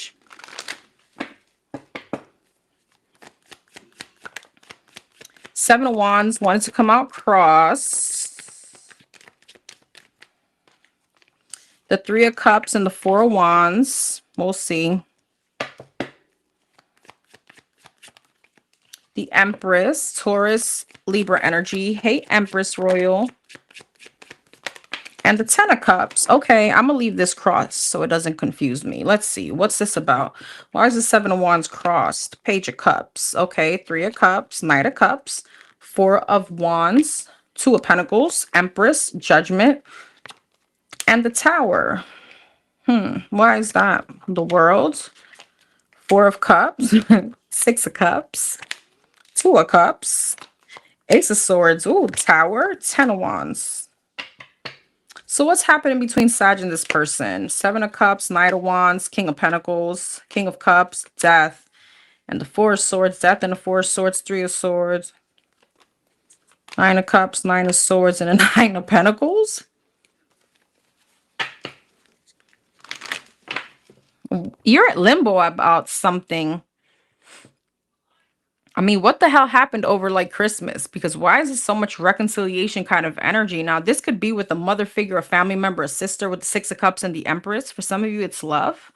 Seven of Wands wanted to come out cross. The Three of Cups and the Four of Wands. We'll see. The Empress, Taurus, Libra energy. Hey, Empress Royal. And the Ten of Cups. Okay, I'm going to leave this crossed so it doesn't confuse me. Let's see. What's this about? Why is the Seven of Wands crossed? Page of Cups. Okay, Three of Cups, Knight of Cups, Four of Wands, Two of Pentacles, Empress, Judgment, and the Tower. Why is that? The World, Four of Cups, Six of Cups, Two of Cups, Ace of Swords, ooh, Tower, Ten of Wands. So what's happening between Sag and this person? Seven of Cups, Knight of Wands, King of Pentacles, King of Cups, Death, and the Four of Swords, Death and the Four of Swords, Three of Swords, Nine of Cups, Nine of Swords, and a Nine of Pentacles. You're at limbo about something. I mean, what the hell happened over like Christmas? Because why is there so much reconciliation kind of energy? Now, this could be with a mother figure, a family member, a sister with the Six of Cups and the Empress. For some of you, it's love.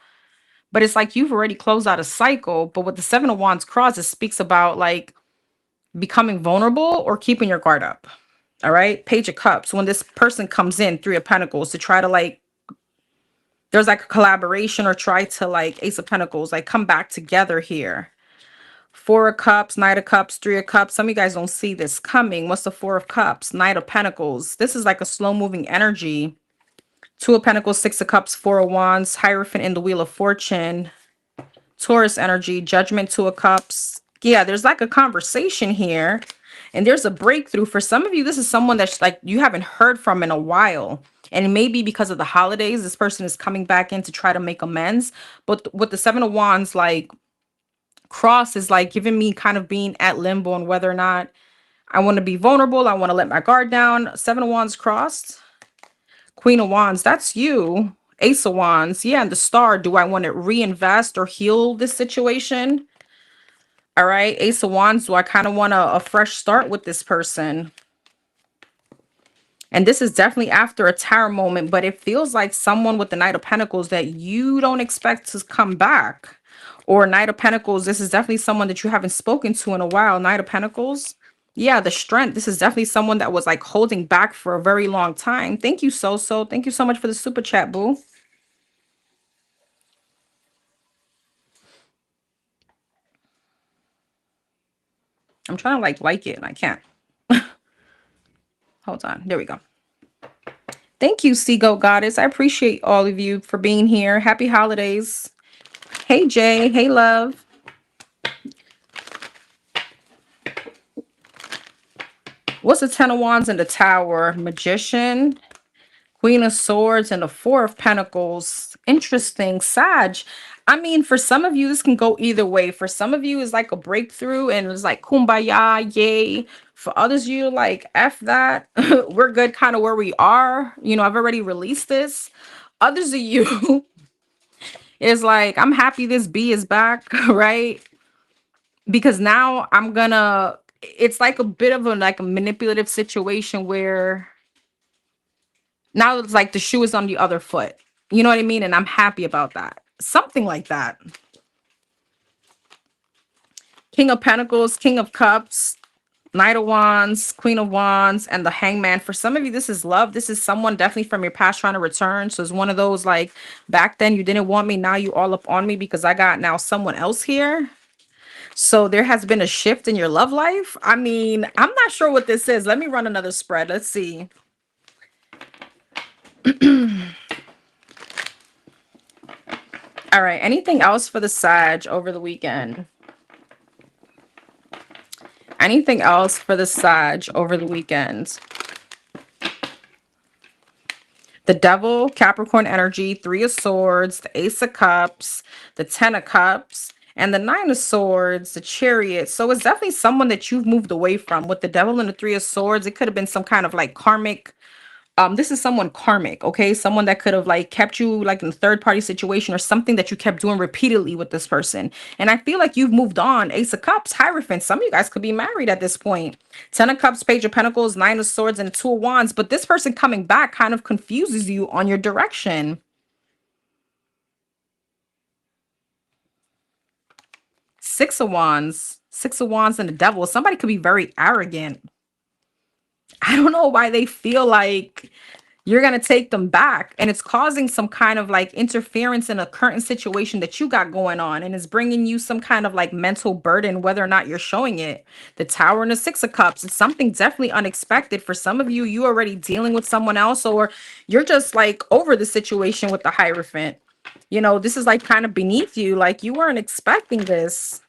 But it's like you've already closed out a cycle. But with the Seven of Wands cross, it speaks about like becoming vulnerable or keeping your guard up. All right. Page of Cups. When this person comes in, Three of Pentacles, to try to like, there's like a collaboration or try to like Ace of Pentacles, like come back together here. Four of Cups, Knight of Cups, Three of Cups. Some of you guys don't see this coming. What's the Four of Cups? Knight of Pentacles. This is like a slow moving energy. Two of Pentacles, Six of Cups, Four of Wands, Hierophant in the Wheel of Fortune, Taurus energy, Judgment, Two of Cups. Yeah, there's like a conversation here and there's a breakthrough. For some of you, this is someone that's like you haven't heard from in a while. And it may be because of the holidays, this person is coming back in to try to make amends. But with the Seven of Wands, like cross is like giving me kind of being at limbo on whether or not I want to be vulnerable. I want to let my guard down. Seven of Wands crossed. Queen of Wands, that's you. Ace of Wands, yeah, and the Star. Do I want to reinvest or heal this situation? All right, Ace of Wands, do I kind of want a fresh start with this person? And this is definitely after a tower moment, but it feels like someone with the Knight of Pentacles that you don't expect to come back. Or Knight of Pentacles, this is definitely someone that you haven't spoken to in a while. Knight of Pentacles. Yeah, the Strength. This is definitely someone that was like holding back for a very long time. Thank you, So. Thank you so much for the super chat, boo. I'm trying to like it and I can't. Hold on. There we go. Thank you, Seagull Goddess. I appreciate all of you for being here. Happy holidays. Hey, Jay. Hey, love. What's the Ten of Wands in the Tower? Magician, Queen of Swords, and the Four of Pentacles. Interesting. Sag. I mean, for some of you, this can go either way. For some of you, it's like a breakthrough and it's like kumbaya, yay. For others, you like, F that. We're good kind of where we are. You know, I've already released this. Others of you is like, I'm happy this bee is back, right? Because now I'm gonna, it's like a bit of a like a manipulative situation where now it's like the shoe is on the other foot. You know what I mean? And I'm happy about that. Something like that. King of Pentacles, King of Cups, Knight of Wands, Queen of Wands, and the Hangman. For some of you, this is love. This is someone definitely from your past trying to return. So it's one of those like, back then you didn't want me, now you all up on me because I got now someone else here. So there has been a shift in your love life. I mean, I'm not sure what this is. Let me run another spread. Let's see. All right. Anything else for the Sag over the weekend? Anything else for the Sag over the weekend? The Devil, Capricorn energy, Three of Swords, the Ace of Cups, the Ten of Cups, and the Nine of Swords, the Chariot. So it's definitely someone that you've moved away from. With the Devil and the Three of Swords, it could have been some kind of like karmic. This is someone karmic, okay? Someone that could have like kept you like in a third party situation or something that you kept doing repeatedly with this person. And I feel like you've moved on. Ace of Cups, Hierophant. Some of you guys could be married at this point. Ten of Cups, Page of Pentacles, Nine of Swords, and Two of Wands. But this person coming back kind of confuses you on your direction. Six of Wands. Six of Wands and the Devil. Somebody could be very arrogant. I don't know why they feel like you're going to take them back, and it's causing some kind of like interference in a current situation that you got going on, and it's bringing you some kind of like mental burden, whether or not you're showing it. The Tower and the Six of Cups is something definitely unexpected. For some of you, you already dealing with someone else, or you're just like over the situation with the Hierophant. You know, this is like kind of beneath you. Like you weren't expecting this.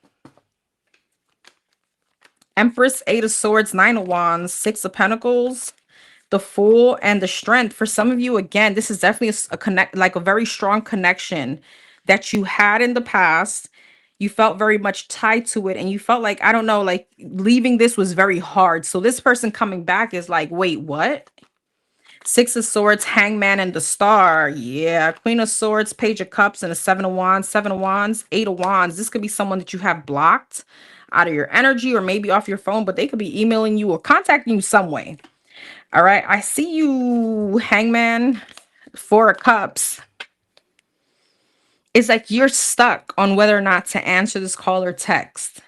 Empress, Eight of Swords, Nine of Wands, Six of Pentacles, the Fool, and the Strength. For some of you, again, this is definitely a connect, like a very strong connection that you had in the past. You felt very much tied to it, and you felt like, I don't know, like leaving this was very hard. So this person coming back is like, wait, what? Six of Swords, Hangman, and the Star. Yeah, Queen of Swords, Page of Cups, and a Seven of Wands, Seven of Wands, Eight of Wands. This could be someone that you have blocked out of your energy or maybe off your phone, but they could be emailing you or contacting you some way. All right, I see you, Hangman. Four of Cups. It's like you're stuck on whether or not to answer this call or text.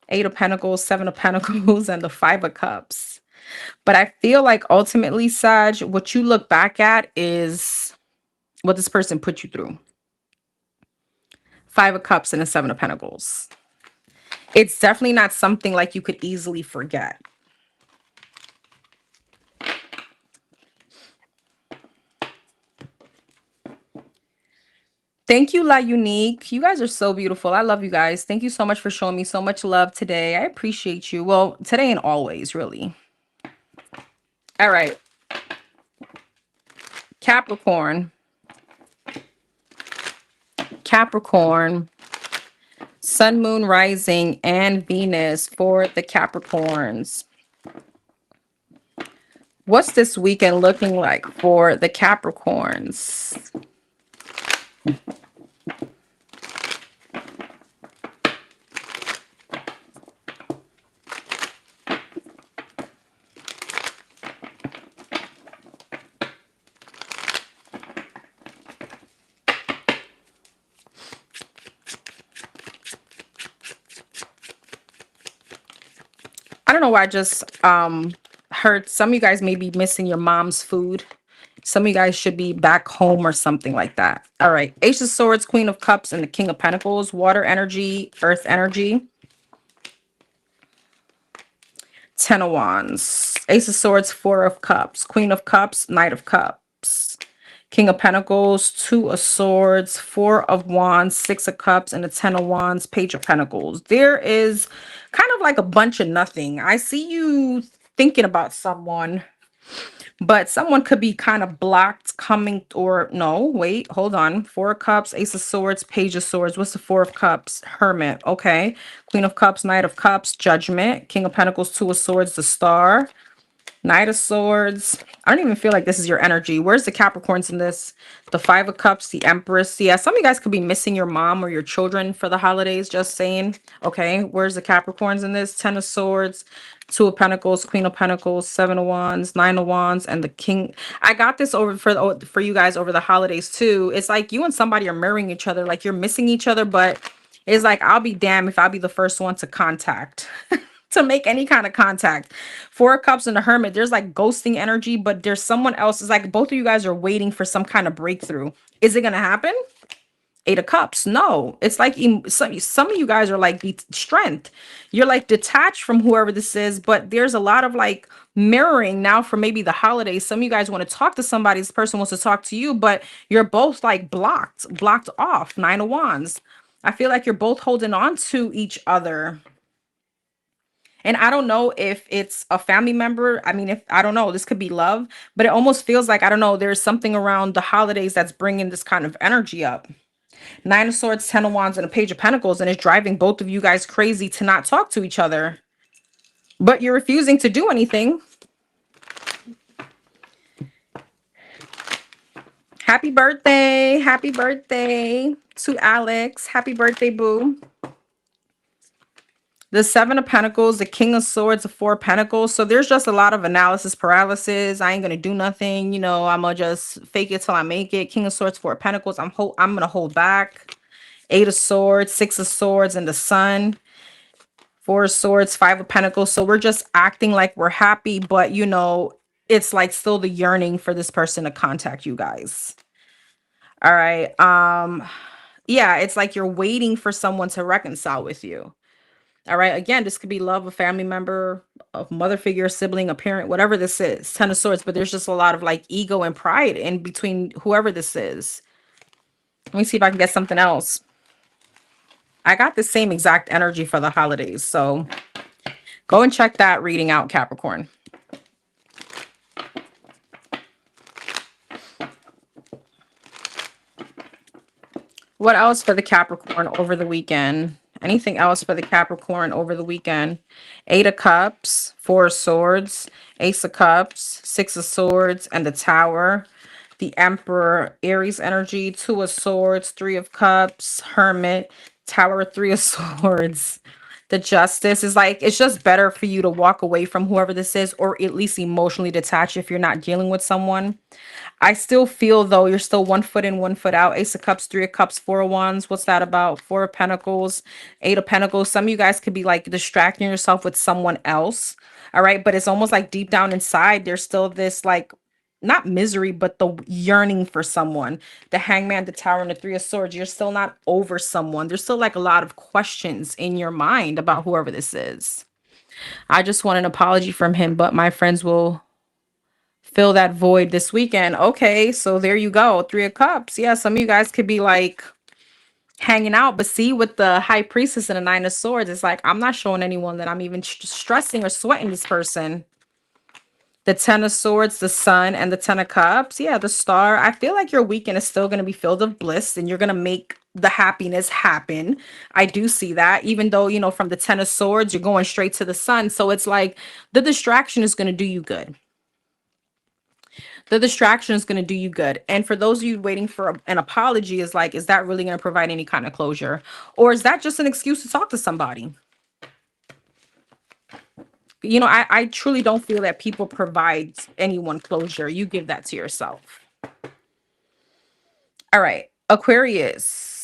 Eight of Pentacles, Seven of Pentacles, and the Five of Cups. But I feel like ultimately, Sag, what you look back at is what this person put you through. Five of Cups and a Seven of Pentacles. It's definitely not something like you could easily forget. Thank you, La Unique. You guys are so beautiful. I love you guys. Thank you so much for showing me so much love today. I appreciate you. Well, today and always, really. All right. Capricorn. Capricorn. Sun, Moon, Rising, and Venus for the Capricorns. What's this weekend looking like for the Capricorns? I don't know why I just heard some of you guys may be missing your mom's food. Some of you guys should be back home or something like that. All right. Ace of Swords, Queen of Cups, and the King of Pentacles. Water energy, earth energy. Ten of Wands. Ace of Swords, Four of Cups. Queen of Cups, Knight of Cups. King of Pentacles, Two of Swords, Four of Wands, Six of Cups, and the Ten of Wands, Page of Pentacles. There is kind of like a bunch of nothing. I see you thinking about someone, but someone could be kind of blocked coming, or no, wait, hold on. Four of Cups, Ace of Swords, Page of Swords. What's the Four of Cups? Hermit. Okay. Queen of Cups, Knight of Cups, Judgment. King of Pentacles, Two of Swords, the Star. Knight of Swords. I don't even feel like this is your energy. Where's the Capricorns in this? The Five of Cups, the Empress. Yeah, some of you guys could be missing your mom or your children for the holidays, just saying. Okay, where's the Capricorns in this? Ten of Swords, Two of Pentacles, Queen of Pentacles, Seven of Wands, Nine of Wands, and the King. I got this over for you guys over the holidays too. It's like you and somebody are mirroring each other, like you're missing each other, but it's like I'll be damned if I'll be the first one to contact. To make any kind of contact. Four of Cups and the Hermit, there's like ghosting energy, but there's someone else. It's like both of you guys are waiting for some kind of breakthrough. Is it going to happen? Eight of Cups. No, it's like some of you guys are like the strength. You're like detached from whoever this is, but there's a lot of like mirroring now for maybe the holidays. Some of you guys want to talk to somebody. This person wants to talk to you, but you're both like blocked off. Nine of Wands. I feel like you're both holding on to each other. And I don't know if it's a family member. I mean, if I don't know, this could be love, but it almost feels like, I don't know, there's something around the holidays that's bringing this kind of energy up. Nine of Swords, Ten of Wands, and a Page of Pentacles, and it's driving both of you guys crazy to not talk to each other. But you're refusing to do anything. Happy birthday. Happy birthday to Alex. Happy birthday, boo. The Seven of Pentacles, the King of Swords, the Four of Pentacles. So there's just a lot of analysis paralysis. I ain't going to do nothing. You know, I'm going to just fake it till I make it. King of Swords, Four of Pentacles. I'm going to hold back. Eight of Swords, Six of Swords, and the Sun. Four of Swords, Five of Pentacles. So we're just acting like we're happy, but you know, it's like still the yearning for this person to contact you guys. All right. Yeah, it's like you're waiting for someone to reconcile with you. All right. Again, this could be love, a family member, a mother figure, a sibling, a parent, whatever this is. Ten of Swords, but there's just a lot of like ego and pride in between whoever this is. Let me see if I can get something else. I got the same exact energy for the holidays. So go and check that reading out, Capricorn. What else for the Capricorn over the weekend? Anything else for the Capricorn over the weekend? Eight of Cups, Four of Swords, Ace of Cups, Six of Swords, and the Tower. The Emperor, Aries energy, Two of Swords, Three of Cups, Hermit, Tower, Three of Swords. The Justice is like, it's just better for you to walk away from whoever this is, or at least emotionally detach if you're not dealing with someone. I still feel though you're still 1 foot in, 1 foot out. Ace of Cups, Three of Cups, Four of Wands. What's that about? Four of Pentacles, Eight of Pentacles. Some of you guys could be like distracting yourself with someone else. All right. But it's almost like deep down inside, there's still this like not misery, but the yearning for someone. The Hangman, the Tower, and the Three of Swords. You're still not over someone. There's still like a lot of questions in your mind about whoever this is. I just want an apology from him, but my friends will fill that void this weekend. Okay, so there you go. Three of Cups. Yeah, some of you guys could be like hanging out, but see, with the High Priestess and the Nine of Swords, it's like I'm not showing anyone that I'm even stressing or sweating this person. The Ten of Swords, the Sun, and the Ten of Cups. Yeah, the Star. I feel like your weekend is still going to be filled with bliss and you're going to make the happiness happen. I do see that, even though, you know, from the Ten of Swords, you're going straight to the Sun. So it's like the distraction is going to do you good. The distraction is going to do you good. And for those of you waiting for an apology, is like, is that really going to provide any kind of closure? Or is that just an excuse to talk to somebody? You know, I truly don't feel that people provide anyone closure. You give that to yourself. All right, Aquarius.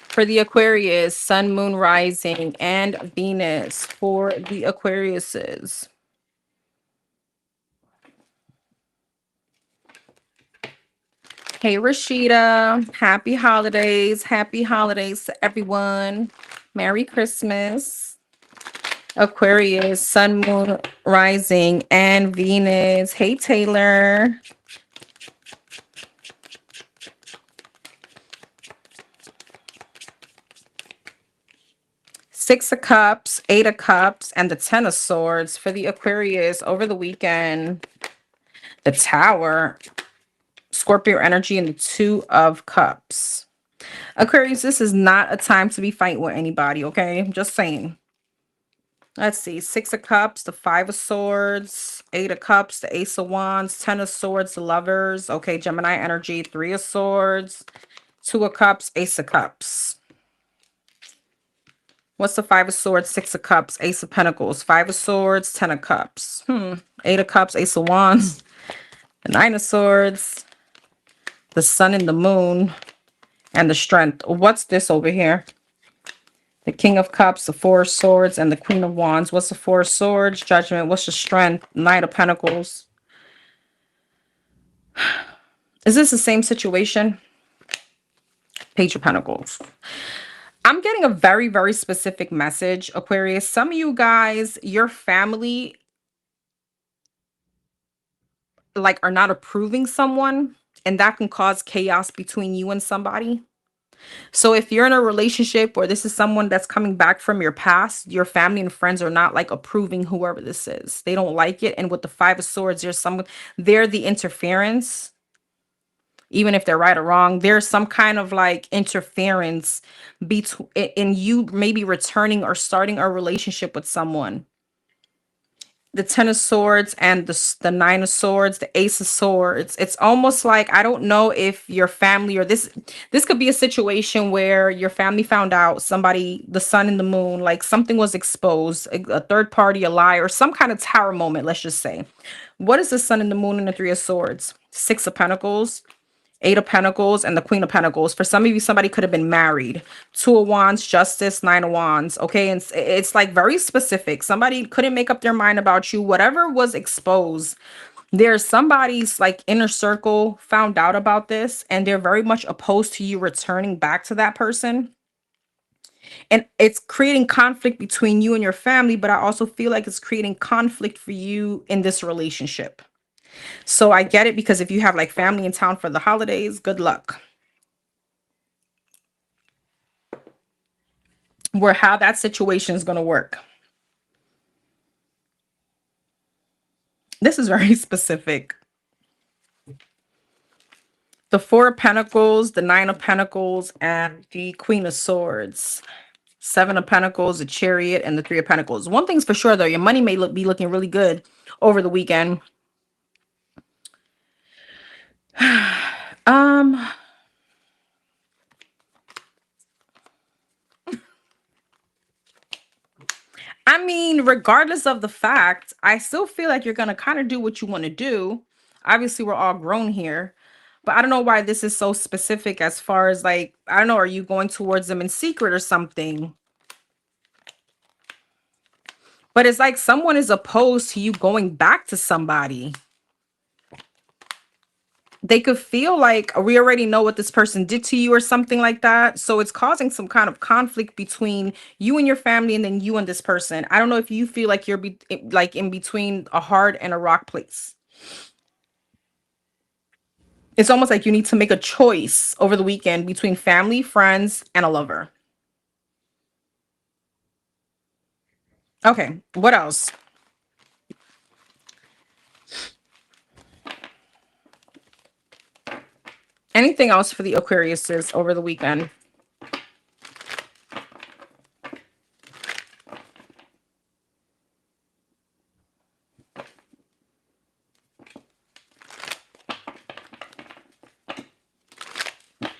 For the Aquarius, Sun, Moon, Rising, and Venus for the Aquariuses. Hey, Rashida. Happy holidays. Happy holidays to everyone. Merry Christmas. Aquarius, Sun, Moon, Rising, and Venus. Hey, Taylor. Six of Cups, Eight of Cups, and the Ten of Swords for the Aquarius over the weekend. The Tower, Scorpio energy, and the Two of Cups. Aquarius, this is not a time to be fighting with anybody, okay? I'm just saying. Let's see. Six of Cups, the Five of Swords, Eight of Cups, the Ace of Wands, Ten of Swords, the Lovers. Okay, Gemini energy, Three of Swords, Two of Cups, Ace of Cups. What's the Five of Swords, Six of Cups, Ace of Pentacles, Five of Swords, Ten of Cups, Eight of Cups, Ace of Wands, the Nine of Swords, the Sun and the Moon, and the Strength. What's this over here? The King of Cups, the Four of Swords, and the Queen of Wands. What's the Four of Swords? Judgment. What's the Strength? Knight of Pentacles. Is this the same situation? Page of Pentacles. I'm getting a very, very specific message, Aquarius. Some of you guys, your family, like, are not approving someone, and that can cause chaos between you and somebody. So if you're in a relationship or this is someone that's coming back from your past, your family and friends are not like approving whoever this is. They don't like it. And with the Five of Swords, they're the interference. Even if they're right or wrong, there's some kind of like interference between in you maybe returning or starting a relationship with someone. The Ten of Swords and the Nine of Swords, the Ace of Swords. It's almost like, I don't know if your family or this could be a situation where your family found out somebody, the Sun and the Moon, like something was exposed, a third party, a lie, or some kind of tower moment, let's just say. What is the Sun and the Moon and the Three of Swords? Six of Pentacles, Eight of Pentacles, and the Queen of Pentacles. For some of you, somebody could have been married. Two of Wands, Justice, Nine of Wands. Okay, and it's like very specific. Somebody couldn't make up their mind about you. Whatever was exposed, there's somebody's like inner circle found out about this, and they're very much opposed to you returning back to that person. And it's creating conflict between you and your family, but I also feel like it's creating conflict for you in this relationship. So I get it, because if you have like family in town for the holidays, good luck. Where how that situation is going to work. This is very specific. The Four of Pentacles, the Nine of Pentacles, and the Queen of Swords. Seven of Pentacles, the Chariot, and the Three of Pentacles. One thing's for sure though, your money may be looking really good over the weekend. I mean, regardless of the fact, I still feel like you're going to kind of do what you want to do. Obviously, we're all grown here, but I don't know why this is so specific as far as like, I don't know, are you going towards them in secret or something? But it's like someone is opposed to you going back to somebody. They could feel like we already know what this person did to you or something like that. So it's causing some kind of conflict between you and your family and then you and this person. I don't know if you feel like you're like in between a hard and a rock place. It's almost like you need to make a choice over the weekend between family, friends, and a lover. Okay, what else? Anything else for the Aquariuses over the weekend?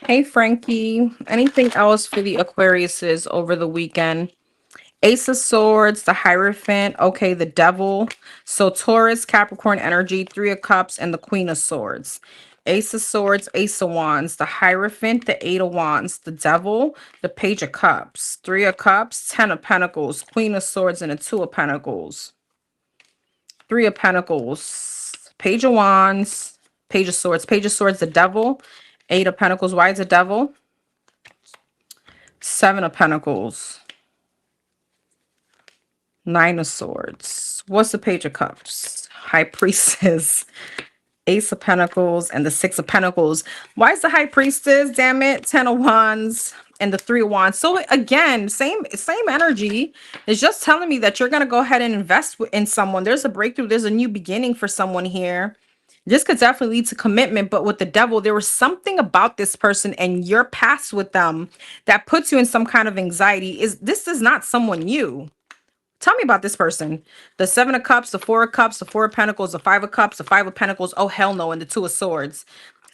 Hey, Frankie. Anything else for the Aquariuses over the weekend? Ace of Swords, the Hierophant, okay, the Devil. So Taurus, Capricorn energy, Three of Cups, and the Queen of Swords. Ace of Swords, Ace of Wands, the Hierophant, the Eight of Wands, the Devil, the Page of Cups, Three of Cups, Ten of Pentacles, Queen of Swords, and the Two of Pentacles. Three of Pentacles, Page of Wands, Page of Swords, the Devil, Eight of Pentacles. Why is the Devil? Seven of Pentacles. Nine of Swords. What's the Page of Cups? High Priestess. Ace of Pentacles and the Six of Pentacles. Why is the High Priestess? Damn it. Ten of Wands and the Three of Wands. So again, same energy. It's just telling me that you're going to go ahead and invest in someone. There's a breakthrough. There's a new beginning for someone here. This could definitely lead to commitment, but with the Devil, there was something about this person and your past with them that puts you in some kind of anxiety. This is not someone new. Tell me about this person. The Seven of Cups, the Four of Cups, the Four of Pentacles, the Five of Cups, the Five of Pentacles. Oh, hell no. And the Two of Swords.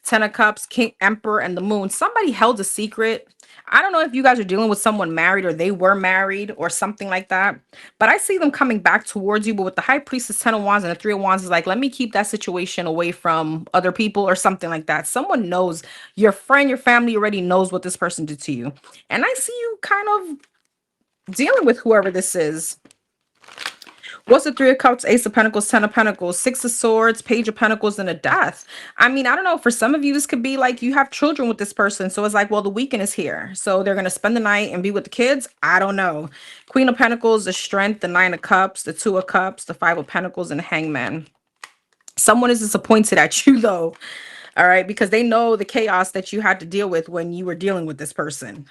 Ten of Cups, King, Emperor, and the Moon. Somebody held a secret. I don't know if you guys are dealing with someone married or they were married or something like that. But I see them coming back towards you. But with the High Priestess, Ten of Wands, and the Three of Wands is like, let me keep that situation away from other people or something like that. Someone knows, your friend, your family already knows what this person did to you. And I see you kind of dealing with whoever this is. What's the Three of Cups, Ace of Pentacles, Ten of Pentacles, Six of Swords, Page of Pentacles, and a Death? I mean, I don't know. For some of you, this could be like you have children with this person. So it's like, well, the weekend is here. So they're going to spend the night and be with the kids. I don't know. Queen of Pentacles, the Strength, the Nine of Cups, the Two of Cups, the Five of Pentacles, and the Hangman. Someone is disappointed at you, though. All right. Because they know the chaos that you had to deal with when you were dealing with this person.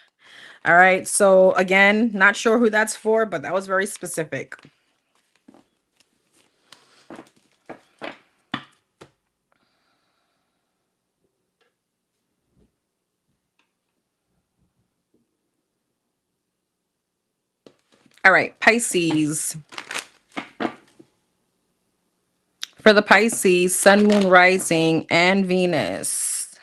All right. So again, not sure who that's for, but that was very specific. All right, Pisces. For the Pisces, Sun, Moon, Rising, and Venus.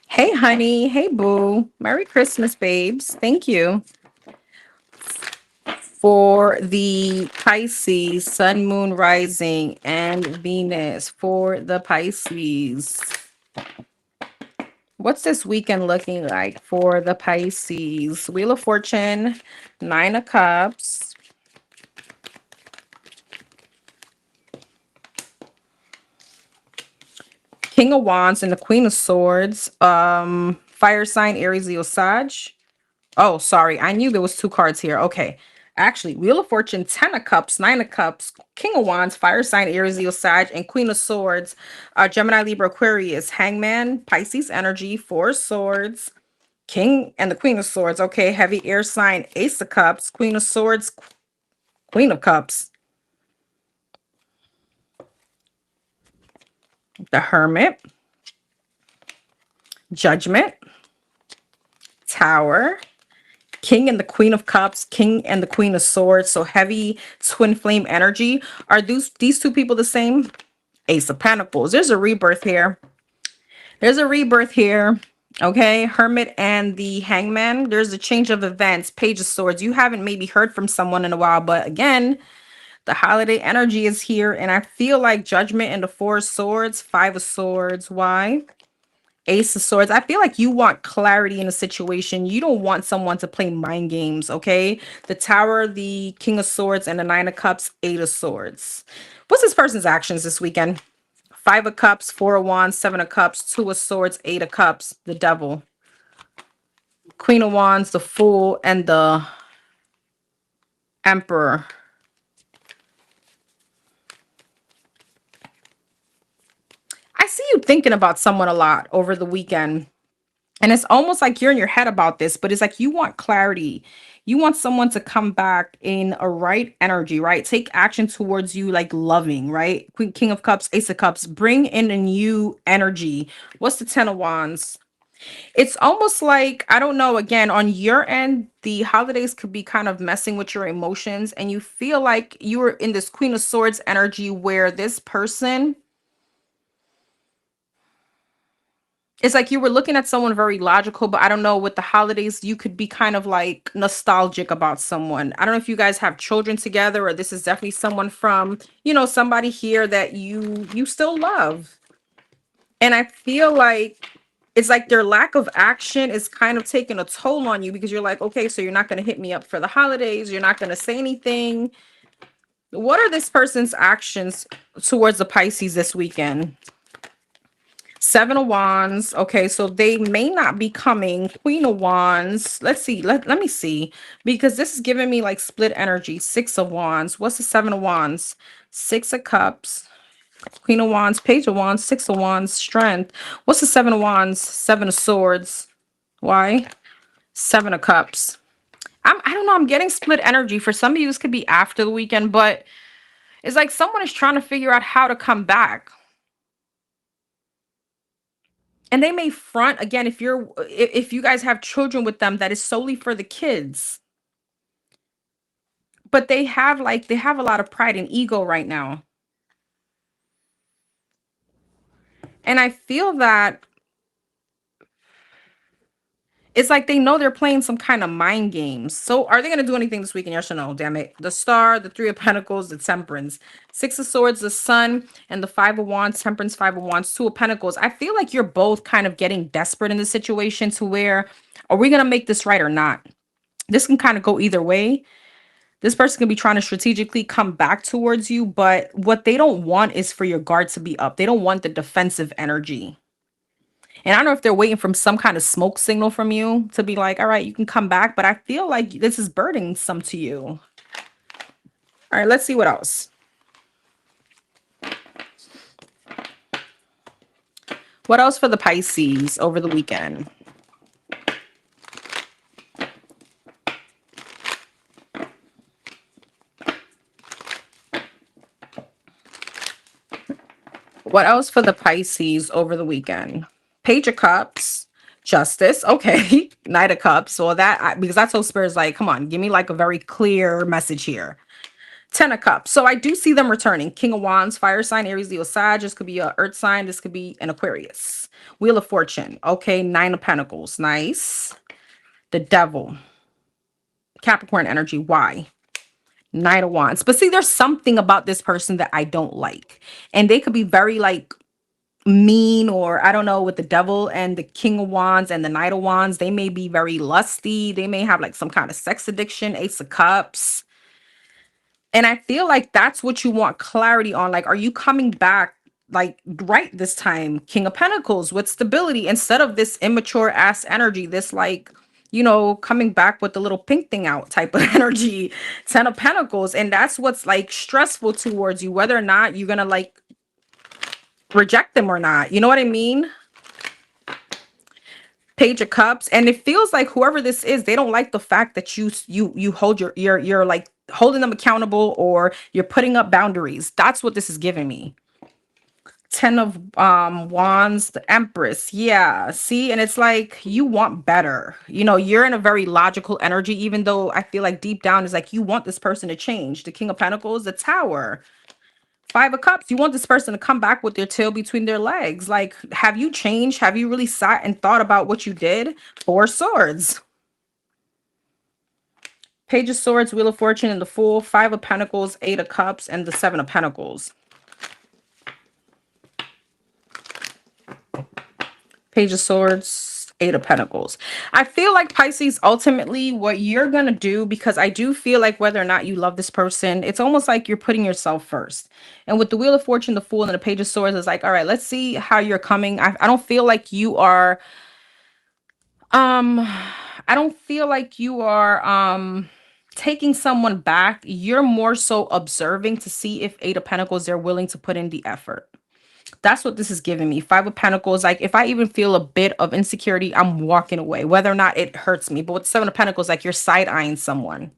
Hey, honey. Hey, boo. Merry Christmas, babes. Thank you. For the Pisces, Sun, Moon, Rising, and Venus. For the Pisces. What's this weekend looking like for the Pisces? Wheel of Fortune, Nine of Cups. King of Wands and the Queen of Swords. Fire sign, Aries, Leo, Sag. Oh, sorry. I knew there was two cards here. Okay. Actually, Wheel of Fortune, Ten of Cups, Nine of Cups, King of Wands, Fire sign, Aries, Leo, Sag, and Queen of Swords, Gemini, Libra, Aquarius, Hangman, Pisces energy, Four of Swords, King and the Queen of Swords. Okay, heavy air sign, Ace of Cups, Queen of Swords, Queen of Cups, the Hermit, Judgment, Tower, King and the Queen of Cups, King and the Queen of Swords. So heavy twin flame energy. Are these two people the same? Ace of Pentacles. There's a rebirth here. There's a rebirth here. Okay, Hermit and the Hangman. There's a change of events. Page of Swords. You haven't maybe heard from someone in a while, but again, the holiday energy is here, and I feel like Judgment and the Four of Swords, Five of Swords. Why? Ace of Swords. I feel like you want clarity in a situation. You don't want someone to play mind games, okay? The Tower, the King of Swords, and the Nine of Cups, Eight of Swords. What's this person's actions this weekend? Five of Cups, Four of Wands, Seven of Cups, Two of Swords, Eight of Cups, the Devil. Queen of Wands, the Fool, and the Emperor. I see you thinking about someone a lot over the weekend. And it's almost like you're in your head about this, but it's like you want clarity. You want someone to come back in a right energy, right? Take action towards you, like loving, right? Queen, King of Cups, Ace of Cups, bring in a new energy. What's the Ten of Wands? It's almost like, I don't know, again, on your end, the holidays could be kind of messing with your emotions, and you feel like you were in this Queen of Swords energy where this person, it's like you were looking at someone very logical, but I don't know, with the holidays, you could be kind of like nostalgic about someone. I don't know if you guys have children together, or this is definitely someone from, you know, somebody here that you still love. And I feel like it's like their lack of action is kind of taking a toll on you, because you're like, okay, so you're not going to hit me up for the holidays. You're not going to say anything. What are this person's actions towards the Pisces this weekend? Seven of Wands. Okay, so they may not be coming. Queen of Wands. Let's see. Let me see. Because this is giving me like split energy. Six of Wands. What's the Seven of Wands? Six of Cups. Queen of Wands. Page of Wands. Six of Wands. Strength. What's the Seven of Wands? Seven of Swords. Why? Seven of Cups. I don't know. I'm getting split energy. For some of you, this could be after the weekend, but it's like someone is trying to figure out how to come back. And they may front again, if you guys have children with them, that is solely for the kids. But they have a lot of pride and ego right now. And I feel that it's like they know they're playing some kind of mind games. So are they going to do anything this weekend? Yes or no? Damn it. The Star, the Three of Pentacles, the Temperance, Six of Swords, the Sun, and the Five of Wands, Temperance, Five of Wands, Two of Pentacles. I feel like you're both kind of getting desperate in the situation to where, are we going to make this right or not? This can kind of go either way. This person can be trying to strategically come back towards you, but what they don't want is for your guard to be up. They don't want the defensive energy. And I don't know if they're waiting for some kind of smoke signal from you to be like, all right, you can come back. But I feel like this is burdensome to you. All right, let's see what else. What else for the Pisces over the weekend? What else for the Pisces over the weekend? Page of Cups, Justice. Okay. Knight of Cups. Well, because that's how Spirit's like, come on, give me like a very clear message here. Ten of Cups. So I do see them returning. King of Wands, fire sign, Aries, Leo, Sag. This could be an earth sign. This could be an Aquarius. Wheel of Fortune. Okay. Nine of Pentacles. Nice. The Devil. Capricorn energy. Why? Knight of Wands. But see, there's something about this person that I don't like. And they could be very like mean, or I don't know, with the Devil and the King of Wands and the Knight of Wands. They may be very lusty. They may have like some kind of sex addiction. Ace of Cups. And I feel like that's what you want clarity on. Like, are you coming back like right this time? King of Pentacles with stability instead of this immature ass energy, this like, you know, coming back with the little pink thing out type of energy. Ten of Pentacles. And that's what's like stressful towards you, whether or not you're gonna like reject them or not. You know what I mean? Page of Cups. And it feels like whoever this is, they don't like the fact that you hold you're like holding them accountable, or you're putting up boundaries. That's what this is giving me. Ten of Wands, the Empress. Yeah, see, and it's like you want better. You know, you're in a very logical energy, even though I feel like deep down is like you want this person to change. The King of Pentacles, the Tower. Five of Cups. You want this person to come back with their tail between their legs. Like, have you changed? Have you really sat and thought about what you did? Four of Swords. Page of Swords, Wheel of Fortune, and the Fool. Five of Pentacles, Eight of Cups, and the Seven of Pentacles. Page of Swords, Eight of Pentacles. I feel like Pisces, ultimately what you're going to do, because I do feel like whether or not you love this person, it's almost like you're putting yourself first. And with the Wheel of Fortune, the Fool, and the Page of Swords, it's like, all right, let's see how you're coming. I don't feel like you are, I don't feel like you are, taking someone back. You're more so observing to see if Eight of Pentacles, they're willing to put in the effort. That's what this is giving me. Five of Pentacles, like if I even feel a bit of insecurity, I'm walking away, whether or not it hurts me. But with Seven of Pentacles, like you're side-eyeing someone.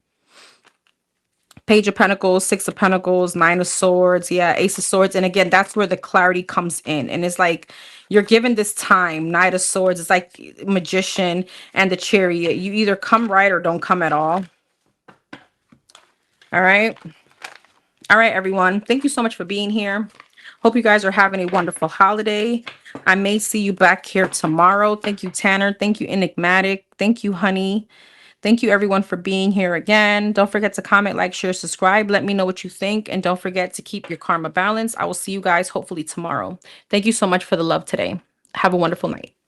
Page of Pentacles, Six of Pentacles, Nine of Swords, yeah, Ace of Swords. And again, that's where the clarity comes in. And it's like you're given this time. Knight of Swords, it's like Magician and the Chariot. You either come right or don't come at all. All right. All right, everyone. Thank you so much for being here. Hope you guys are having a wonderful holiday. I may see you back here tomorrow. Thank you, Tanner. Thank you, Enigmatic. Thank you, Honey. Thank you, everyone, for being here again. Don't forget to comment, like, share, subscribe. Let me know what you think. And don't forget to keep your karma balanced. I will see you guys hopefully tomorrow. Thank you so much for the love today. Have a wonderful night.